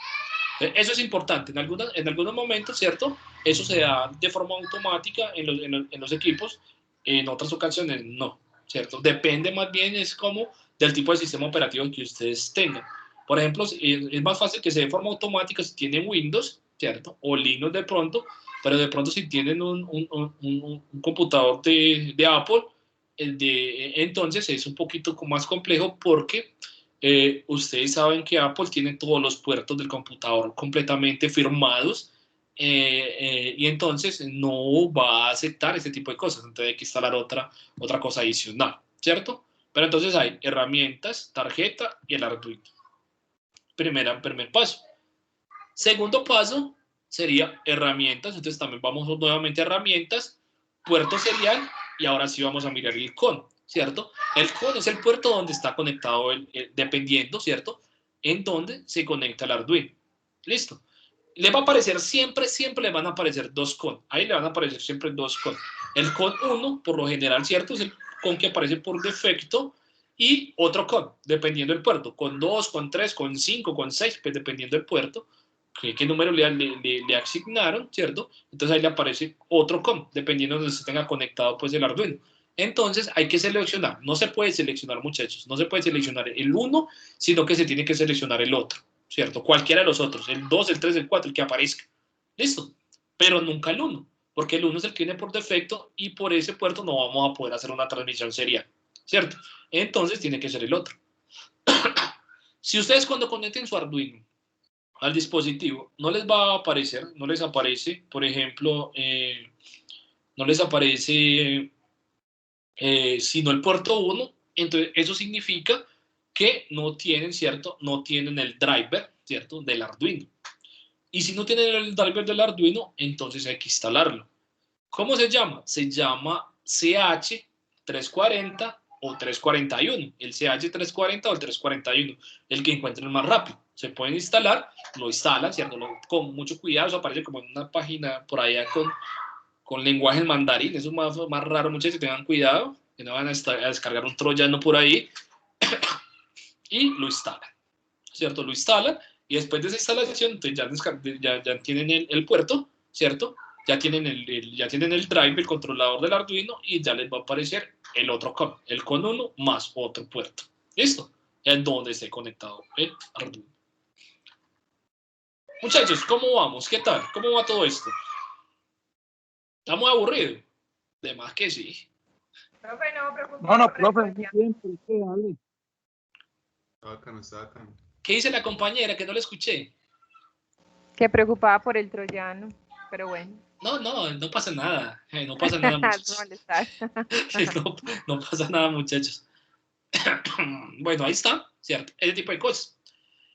Eso es importante, en algunos momentos, ¿cierto? Eso se da de forma automática en los equipos, en otras ocasiones no, ¿cierto? Depende más bien, es como del tipo de sistema operativo que ustedes tengan. Por ejemplo, es más fácil que se dé de forma automática si tienen Windows, ¿cierto? O Linux de pronto, pero de pronto si tienen un computador de Apple, entonces es un poquito más complejo porque ustedes saben que Apple tiene todos los puertos del computador completamente firmados y entonces no va a aceptar ese tipo de cosas, entonces hay que instalar otra cosa adicional, ¿cierto? Pero entonces hay herramientas, tarjeta y el Arduino. Primer paso. Segundo paso sería herramientas, entonces también vamos nuevamente a herramientas, puerto serial y ahora sí vamos a mirar el CON, ¿cierto? El CON es el puerto donde está conectado, dependiendo, ¿cierto? En donde se conecta el Arduino. Listo. Le va a aparecer siempre le van a aparecer 2 CON. Ahí le van a aparecer siempre 2 CON. El CON 1, por lo general, ¿cierto? Es el CON que aparece por defecto y otro CON, dependiendo del puerto. Con 2, con 3, con 5, con 6, pues dependiendo del puerto. ¿Qué número le asignaron, ¿cierto? Entonces ahí le aparece otro CON, dependiendo de donde se tenga conectado pues el Arduino. Entonces hay que seleccionar, no se puede seleccionar, muchachos, no se puede seleccionar el 1, sino que se tiene que seleccionar el otro, ¿cierto? Cualquiera de los otros, el 2, el 3, el 4, el que aparezca. ¿Listo? Pero nunca el 1, porque el 1 es el que viene por defecto y por ese puerto no vamos a poder hacer una transmisión serial, ¿cierto? Entonces tiene que ser el otro. Si ustedes cuando conecten su Arduino al dispositivo, no les va a aparecer, no les aparece, por ejemplo, no les aparece sino el puerto 1, entonces eso significa que no tienen, ¿cierto? No tienen el driver, ¿cierto? Del Arduino. Y si no tienen el driver del Arduino, entonces hay que instalarlo. ¿Cómo se llama? Se llama CH340 o 341, el CH340 o el 341, el que encuentren más rápido. Se pueden instalar, lo instalan, ¿cierto? Con mucho cuidado, eso aparece como en una página por allá con lenguaje en mandarín, eso es más raro, muchachos, tengan cuidado, que no van a descargar un troyano por ahí, y lo instalan, ¿cierto? Lo instalan, y después de esa instalación, entonces ya tienen el puerto, ¿cierto? ya tienen el drive, el controlador del Arduino, y ya les va a aparecer el otro COM, el COM 1 más otro puerto. ¿Listo? En donde esté conectado el Arduino. Muchachos, ¿cómo vamos? ¿Qué tal? ¿Cómo va todo esto? ¿Está muy aburrido? De más que sí. Profe, no, preocupado. No, profe, muy bien, dale. Está bacano. ¿Qué dice la compañera que no la escuché? Que preocupada por el troyano, pero bueno. No pasa nada. No pasa nada, muchachos. No pasa nada, muchachos. Bueno, ahí está, ¿cierto? Ese tipo de cosas.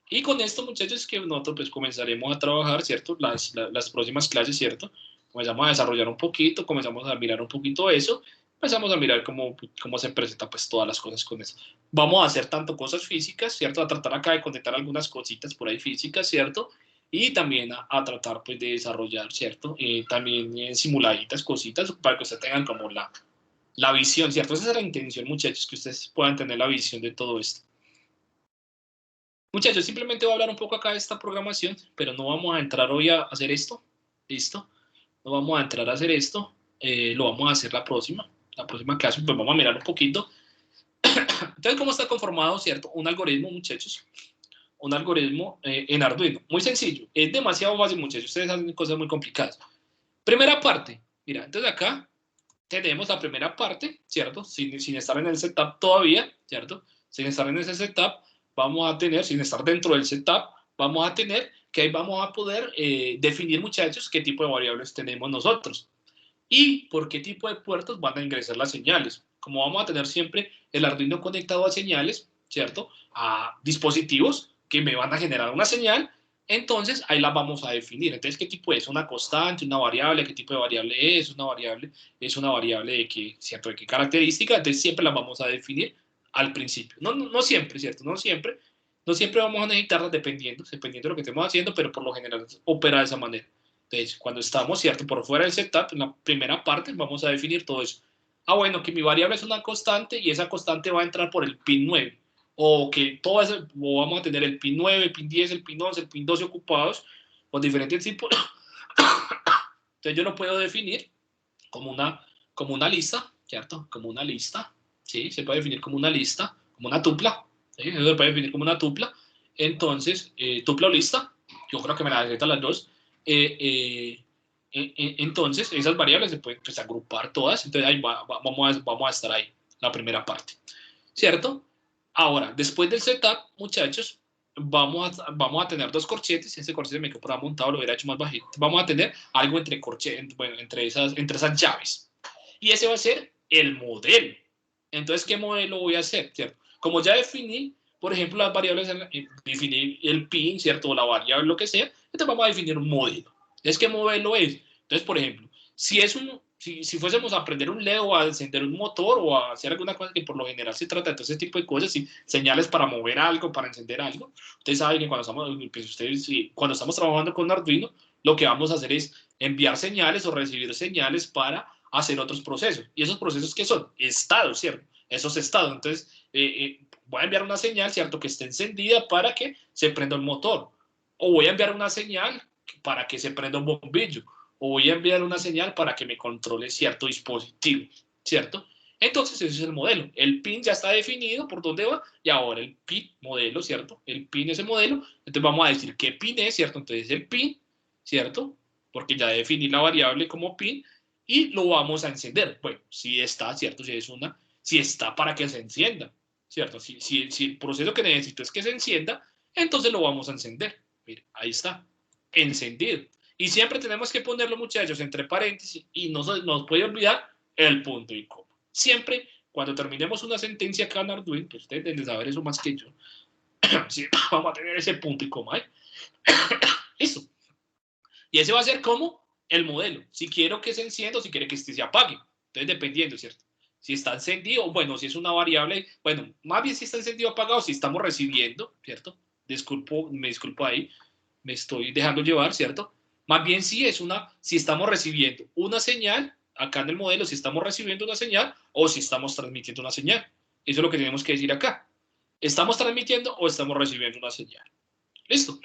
Y con esto, muchachos, que nosotros pues comenzaremos a trabajar, ¿cierto? Las próximas clases, ¿cierto? Comenzamos a desarrollar un poquito, comenzamos a mirar un poquito eso, empezamos a mirar cómo se presenta pues todas las cosas con eso. Vamos a hacer tanto cosas físicas, ¿cierto? A tratar acá de conectar algunas cositas por ahí físicas, ¿cierto? Y también a tratar pues de desarrollar, ¿cierto? También simuladitas, cositas, para que ustedes tengan como la visión, ¿cierto? Esa es la intención, muchachos, que ustedes puedan tener la visión de todo esto. Muchachos, simplemente voy a hablar un poco acá de esta programación, pero no vamos a entrar hoy a hacer esto, ¿listo? No vamos a entrar a hacer esto, lo vamos a hacer la próxima clase, pues vamos a mirar un poquito. Entonces, ¿cómo está conformado, cierto? Un algoritmo, muchachos, un algoritmo en Arduino, muy sencillo, es demasiado fácil, muchachos, ustedes hacen cosas muy complicadas. Primera parte, mira, entonces acá tenemos la primera parte, ¿cierto? Sin estar en el setup todavía, ¿cierto? Sin estar en ese setup, vamos a tener, sin estar dentro del setup, vamos a tener que ahí vamos a poder definir, muchachos, qué tipo de variables tenemos nosotros y por qué tipo de puertos van a ingresar las señales. Como vamos a tener siempre el Arduino conectado a señales, ¿cierto? A dispositivos que me van a generar una señal, entonces ahí las vamos a definir. Entonces, ¿qué tipo es? ¿Una constante, una variable? ¿Qué tipo de variable es? ¿Una variable de qué, ¿cierto? ¿De qué característica? Entonces, siempre las vamos a definir al principio. No siempre, ¿cierto? No siempre vamos a necesitarlas dependiendo de lo que estemos haciendo, pero por lo general opera de esa manera. Entonces, cuando estamos, ¿cierto? Por fuera del setup, en la primera parte, vamos a definir todo eso. Bueno, que mi variable es una constante y esa constante va a entrar por el pin 9. O que todo eso, o vamos a tener el pin 9, el pin 10, el pin 11, el pin 12 ocupados con diferentes tipos. Entonces, yo lo puedo definir como una lista, ¿cierto? Como una lista, ¿sí? Se puede definir como una lista, como una tupla, ¿sí? Eso se puede definir como una tupla. Entonces, tupla o lista, yo creo que me las aceptan las dos. Entonces, esas variables se pueden pues, agrupar todas, entonces ahí vamos a estar ahí, la primera parte, ¿cierto? Ahora, después del setup, muchachos, vamos a tener dos corchetes, ese corchete me quedó por ahí montado, lo hubiera hecho más bajito, vamos a tener algo entre corchetes, bueno, entre esas llaves, y ese va a ser el modelo. Entonces, ¿qué modelo voy a hacer, cierto? Como ya definí, por ejemplo, las variables, definir el pin, ¿cierto? O la variable, lo que sea, entonces vamos a definir un modelo. Entonces, ¿qué modelo es? Entonces, por ejemplo, si fuésemos a aprender un LED o a encender un motor o a hacer alguna cosa que por lo general se trata de todo ese tipo de cosas, señales para mover algo, para encender algo, ustedes saben que cuando estamos trabajando con Arduino, lo que vamos a hacer es enviar señales o recibir señales para hacer otros procesos. ¿Y esos procesos qué son? Estados, ¿cierto? Esos estados. Entonces, voy a enviar una señal, ¿cierto? Que esté encendida para que se prenda el motor. O voy a enviar una señal para que se prenda un bombillo. O voy a enviar una señal para que me controle cierto dispositivo, ¿cierto? Entonces, ese es el modelo. El pin ya está definido por dónde va y ahora el pin modelo, ¿cierto? El pin es el modelo. Entonces, vamos a decir qué pin es, ¿cierto? Entonces, el pin, ¿cierto? Porque ya definí la variable como pin y lo vamos a encender. Bueno, si está, ¿cierto? Si está para que se encienda, ¿cierto? Si el proceso que necesito es que se encienda, entonces lo vamos a encender. Mire, ahí está, encendido. Y siempre tenemos que ponerlo, muchachos, entre paréntesis y no nos puede olvidar el punto y coma. Siempre, cuando terminemos una sentencia acá en Arduino, pues ustedes deben saber eso más que yo, sí, vamos a tener ese punto y coma, ¿eh? Eso. Y ese va a ser como el modelo. Si quiero que se encienda o si quiere que este se apague. Entonces, dependiendo, ¿cierto? Si está encendido, bueno, si es una variable, bueno, más bien si está encendido o apagado, si estamos recibiendo, ¿cierto? Me disculpo ahí, me estoy dejando llevar, ¿cierto? Más bien si estamos recibiendo una señal, acá en el modelo, si estamos recibiendo una señal o si estamos transmitiendo una señal. Eso es lo que tenemos que decir acá. ¿Estamos transmitiendo o estamos recibiendo una señal? Listo,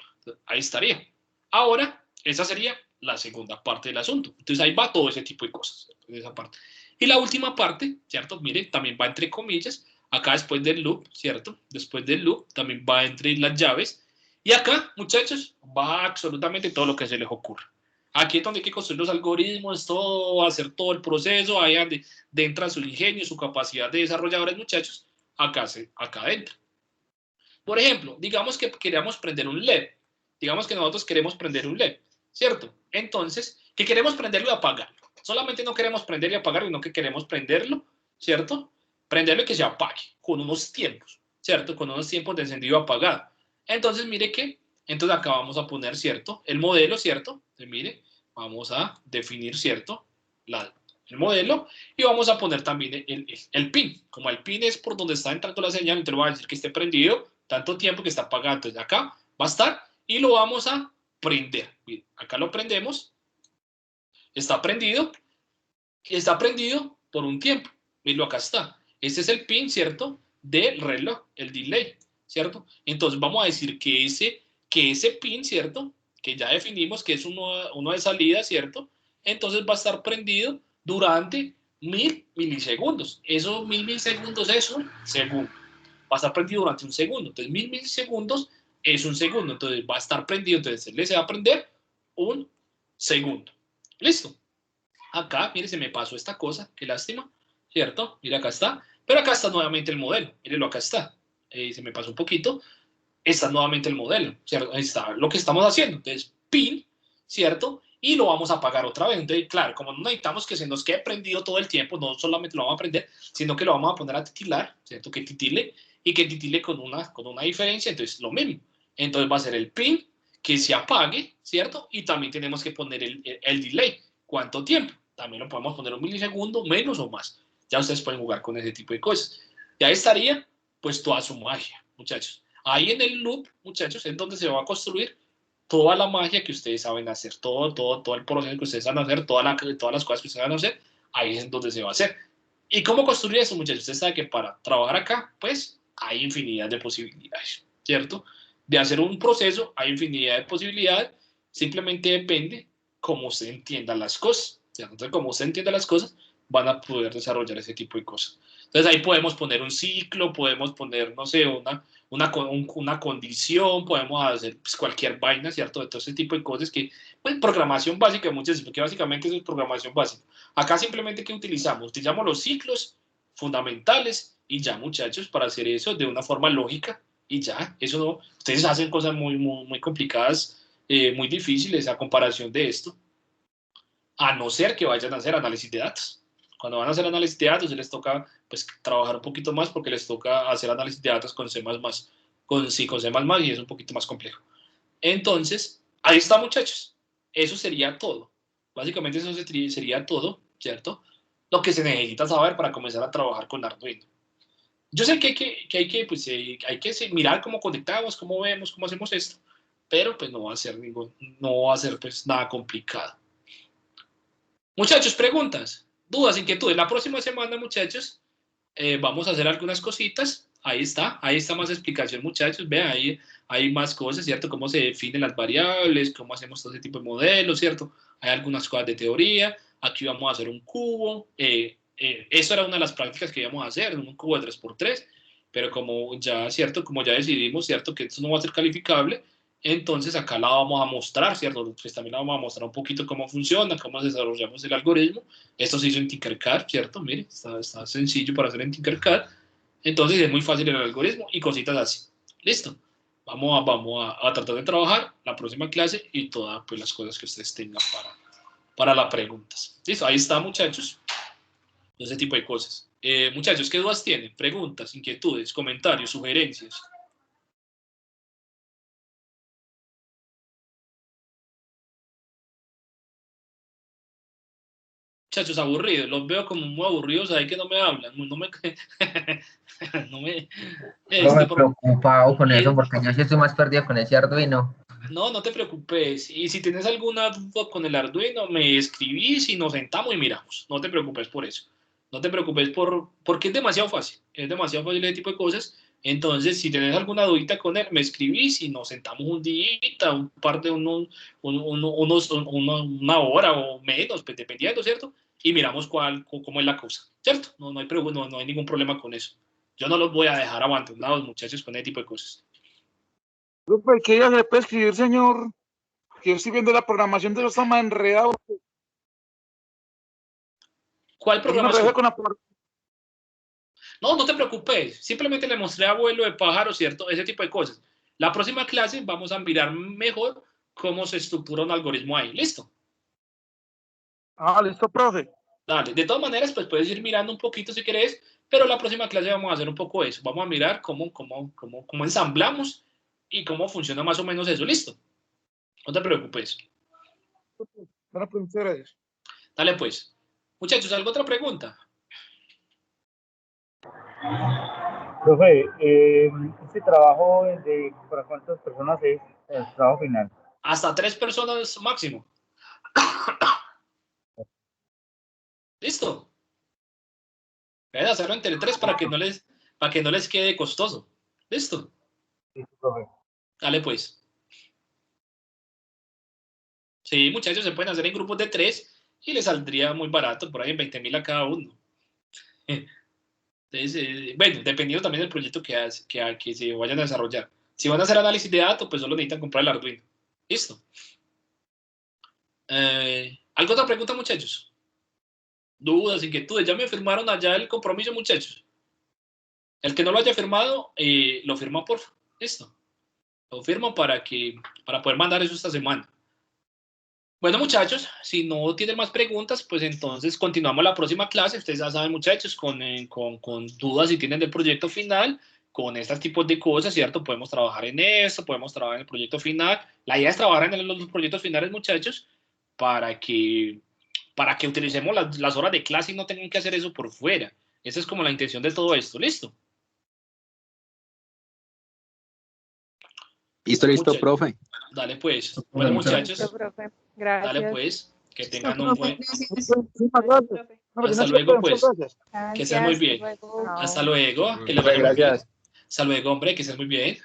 ahí estaría. Ahora, esa sería la segunda parte del asunto. Entonces ahí va todo ese tipo de cosas, de esa parte. Y la última parte, ¿cierto? Mire, también va entre comillas, acá después del loop, ¿cierto? Después del loop también va entre las llaves. Y acá, muchachos, va absolutamente todo lo que se les ocurra. Aquí es donde hay que construir los algoritmos, todo, hacer todo el proceso, ahí donde entra su ingenio, su capacidad de desarrolladores, muchachos, acá entra. Por ejemplo, digamos que queríamos prender un LED. Digamos que nosotros queremos prender un LED, ¿cierto? Entonces, que queremos prenderlo y apagarlo. Solamente no queremos prenderlo y apagarlo, sino que queremos prenderlo, ¿cierto? Prenderlo y que se apague con unos tiempos, ¿cierto? Con unos tiempos de encendido apagado. Entonces, mire que, entonces acá vamos a poner, ¿cierto? El modelo, ¿cierto? Entonces, mire, vamos a definir, ¿cierto? El modelo y vamos a poner también el pin. Como el pin es por donde está entrando la señal, entonces le voy a decir que esté prendido tanto tiempo que está apagado. Entonces acá va a estar y lo vamos a prender. Miren, acá lo prendemos. Está prendido por un tiempo. Miren, acá está. Este es el pin, ¿cierto? Del reloj, el delay, ¿cierto? Entonces vamos a decir que ese pin, ¿cierto? Que ya definimos que es uno de salida, ¿cierto? Entonces va a estar prendido durante 1000 milisegundos. Esos 1000 milisegundos es un segundo. Va a estar prendido durante un segundo. Entonces 1000 milisegundos es un segundo. Entonces va a estar prendido. Entonces él se va a prender un segundo. ¿Listo? Acá, mire, se me pasó esta cosa. Qué lástima, ¿cierto? Mira, acá está. Pero acá está nuevamente el modelo. Mírenlo, acá está. Se me pasó un poquito. Está nuevamente el modelo, ¿cierto? Ahí está lo que estamos haciendo. Entonces, pin, ¿cierto? Y lo vamos a apagar otra vez. Entonces, claro, como no necesitamos que se nos quede prendido todo el tiempo, no solamente lo vamos a prender, sino que lo vamos a poner a titilar, ¿cierto? Que titile y que titile con una diferencia. Entonces, lo mismo. Entonces, va a ser el pin que se apague, ¿cierto? Y también tenemos que poner el delay. ¿Cuánto tiempo? También lo podemos poner un milisegundo, menos o más. Ya ustedes pueden jugar con ese tipo de cosas. Ya estaría, pues, toda su magia, muchachos. Ahí en el loop, muchachos, es donde se va a construir toda la magia que ustedes saben hacer, todo el proceso que ustedes saben hacer, todas las cosas que ustedes saben hacer, ahí es donde se va a hacer. ¿Y cómo construir eso, muchachos? Ustedes saben que para trabajar acá, pues, hay infinidad de posibilidades, ¿cierto? De hacer un proceso, hay infinidad de posibilidades, simplemente depende cómo se entiendan las cosas, ¿cierto? Entonces, como usted entienda las cosas, van a poder desarrollar ese tipo de cosas. Entonces, ahí podemos poner un ciclo, podemos poner, no sé, una condición, podemos hacer pues, cualquier vaina, ¿cierto? De todo ese tipo de cosas que, pues, programación básica, muchas veces, porque básicamente eso es programación básica. Acá simplemente, ¿qué utilizamos? Utilizamos los ciclos fundamentales y ya, muchachos, para hacer eso de una forma lógica y ya, eso no, ustedes hacen cosas muy complicadas, muy difíciles a comparación de esto, a no ser que vayan a hacer análisis de datos. Cuando van a hacer análisis de datos, les toca pues, trabajar un poquito más porque les toca hacer análisis de datos con C++, con C++ y es un poquito más complejo. Entonces, ahí está, muchachos. Eso sería todo. Básicamente eso sería todo, ¿cierto? Lo que se necesita saber para comenzar a trabajar con Arduino. Yo sé que hay que mirar cómo conectamos, cómo vemos, cómo hacemos esto, pero pues no va a ser pues nada complicado. Muchachos, preguntas, dudas, inquietudes. La próxima semana, muchachos, vamos a hacer algunas cositas. Ahí está más explicación, muchachos. Vean, ahí hay más cosas, ¿cierto? Cómo se definen las variables, cómo hacemos todo ese tipo de modelos, ¿cierto? Hay algunas cosas de teoría. Aquí vamos a hacer un cubo. Eso era una de las prácticas que íbamos a hacer, un cubo de 3×3. Pero como ya, ¿cierto? Como ya decidimos, ¿cierto? Que esto no va a ser calificable. Entonces acá la vamos a mostrar, ¿cierto? Pues también la vamos a mostrar un poquito cómo funciona, cómo desarrollamos el algoritmo. Esto se hizo en Tinkercad, ¿cierto? Mire, está sencillo para hacer en Tinkercad. Entonces es muy fácil el algoritmo y cositas así. Listo. Vamos a tratar de trabajar la próxima clase y todas pues, las cosas que ustedes tengan para las preguntas. Listo, ahí está, muchachos. Ese tipo de cosas. Muchachos, ¿qué dudas tienen? Preguntas, inquietudes, comentarios, sugerencias. Muchachos, aburridos, los veo como muy aburridos, ahí que no me hablan, no me preocupado con eso porque yo sí estoy más perdido con ese Arduino. No te preocupes, y si tienes alguna duda con el Arduino, me escribís y nos sentamos y miramos, no te preocupes por eso, no te preocupes porque es demasiado fácil ese tipo de cosas, Entonces, si tenés alguna dudita con él, me escribís y nos sentamos un día, un par de una hora o menos, pues dependiendo, ¿cierto? Y miramos cómo es la cosa, ¿cierto? No hay ningún problema con eso. Yo no los voy a dejar abandonados, muchachos, con ese tipo de cosas. Profe, ¿qué día se le puede escribir, señor? Que yo estoy viendo la programación de los está más enredado. ¿Cuál programación? Con la... No te preocupes. Simplemente le mostré a vuelo de pájaro, ¿cierto? Ese tipo de cosas. La próxima clase vamos a mirar mejor cómo se estructura un algoritmo ahí. ¿Listo? Listo, profe. Dale. De todas maneras, pues puedes ir mirando un poquito si querés, pero la próxima clase vamos a hacer un poco eso. Vamos a mirar cómo ensamblamos y cómo funciona más o menos eso. ¿Listo? No te preocupes. Bueno, pues muchas gracias. Dale, pues. Muchachos, ¿alguna otra pregunta? Profe, ¿este trabajo para cuántas personas es el trabajo final? Hasta 3 personas máximo. ¿Listo? Pueden hacerlo entre 3 para que no les quede costoso. ¿Listo? Sí, profe. Dale, pues. Sí, muchachos, se pueden hacer en grupos de 3 y les saldría muy barato, por ahí en 20.000 a cada uno. Entonces, bueno, dependiendo también del proyecto que se vayan a desarrollar. Si van a hacer análisis de datos, pues solo necesitan comprar el Arduino. ¿Listo? ¿Alguna otra pregunta, muchachos? Dudas, inquietudes. Ya me firmaron allá el compromiso, muchachos. El que no lo haya firmado, lo firma, por favor. Listo. Lo firmo para poder mandar eso esta semana. Bueno, muchachos, si no tienen más preguntas, pues entonces continuamos la próxima clase. Ustedes ya saben, muchachos, con dudas si tienen del proyecto final, con estos tipos de cosas, ¿cierto? Podemos trabajar en esto, podemos trabajar en el proyecto final. La idea es trabajar en los proyectos finales, muchachos, para que utilicemos las horas de clase y no tengan que hacer eso por fuera. Esa es como la intención de todo esto. ¿Listo? Listo, Muchachos, profe. dale, pues. Bueno, muchachos. Listo, profe. Gracias. Dale, pues. Que tengan Listo, un profe, buen... gracias. Hasta luego, pues. Que estén muy Gracias. bien. Luego. Hasta luego. Profe, Que les vaya muy bien. Gracias. Hasta luego, hombre. Que estén muy bien.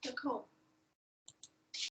Nicole.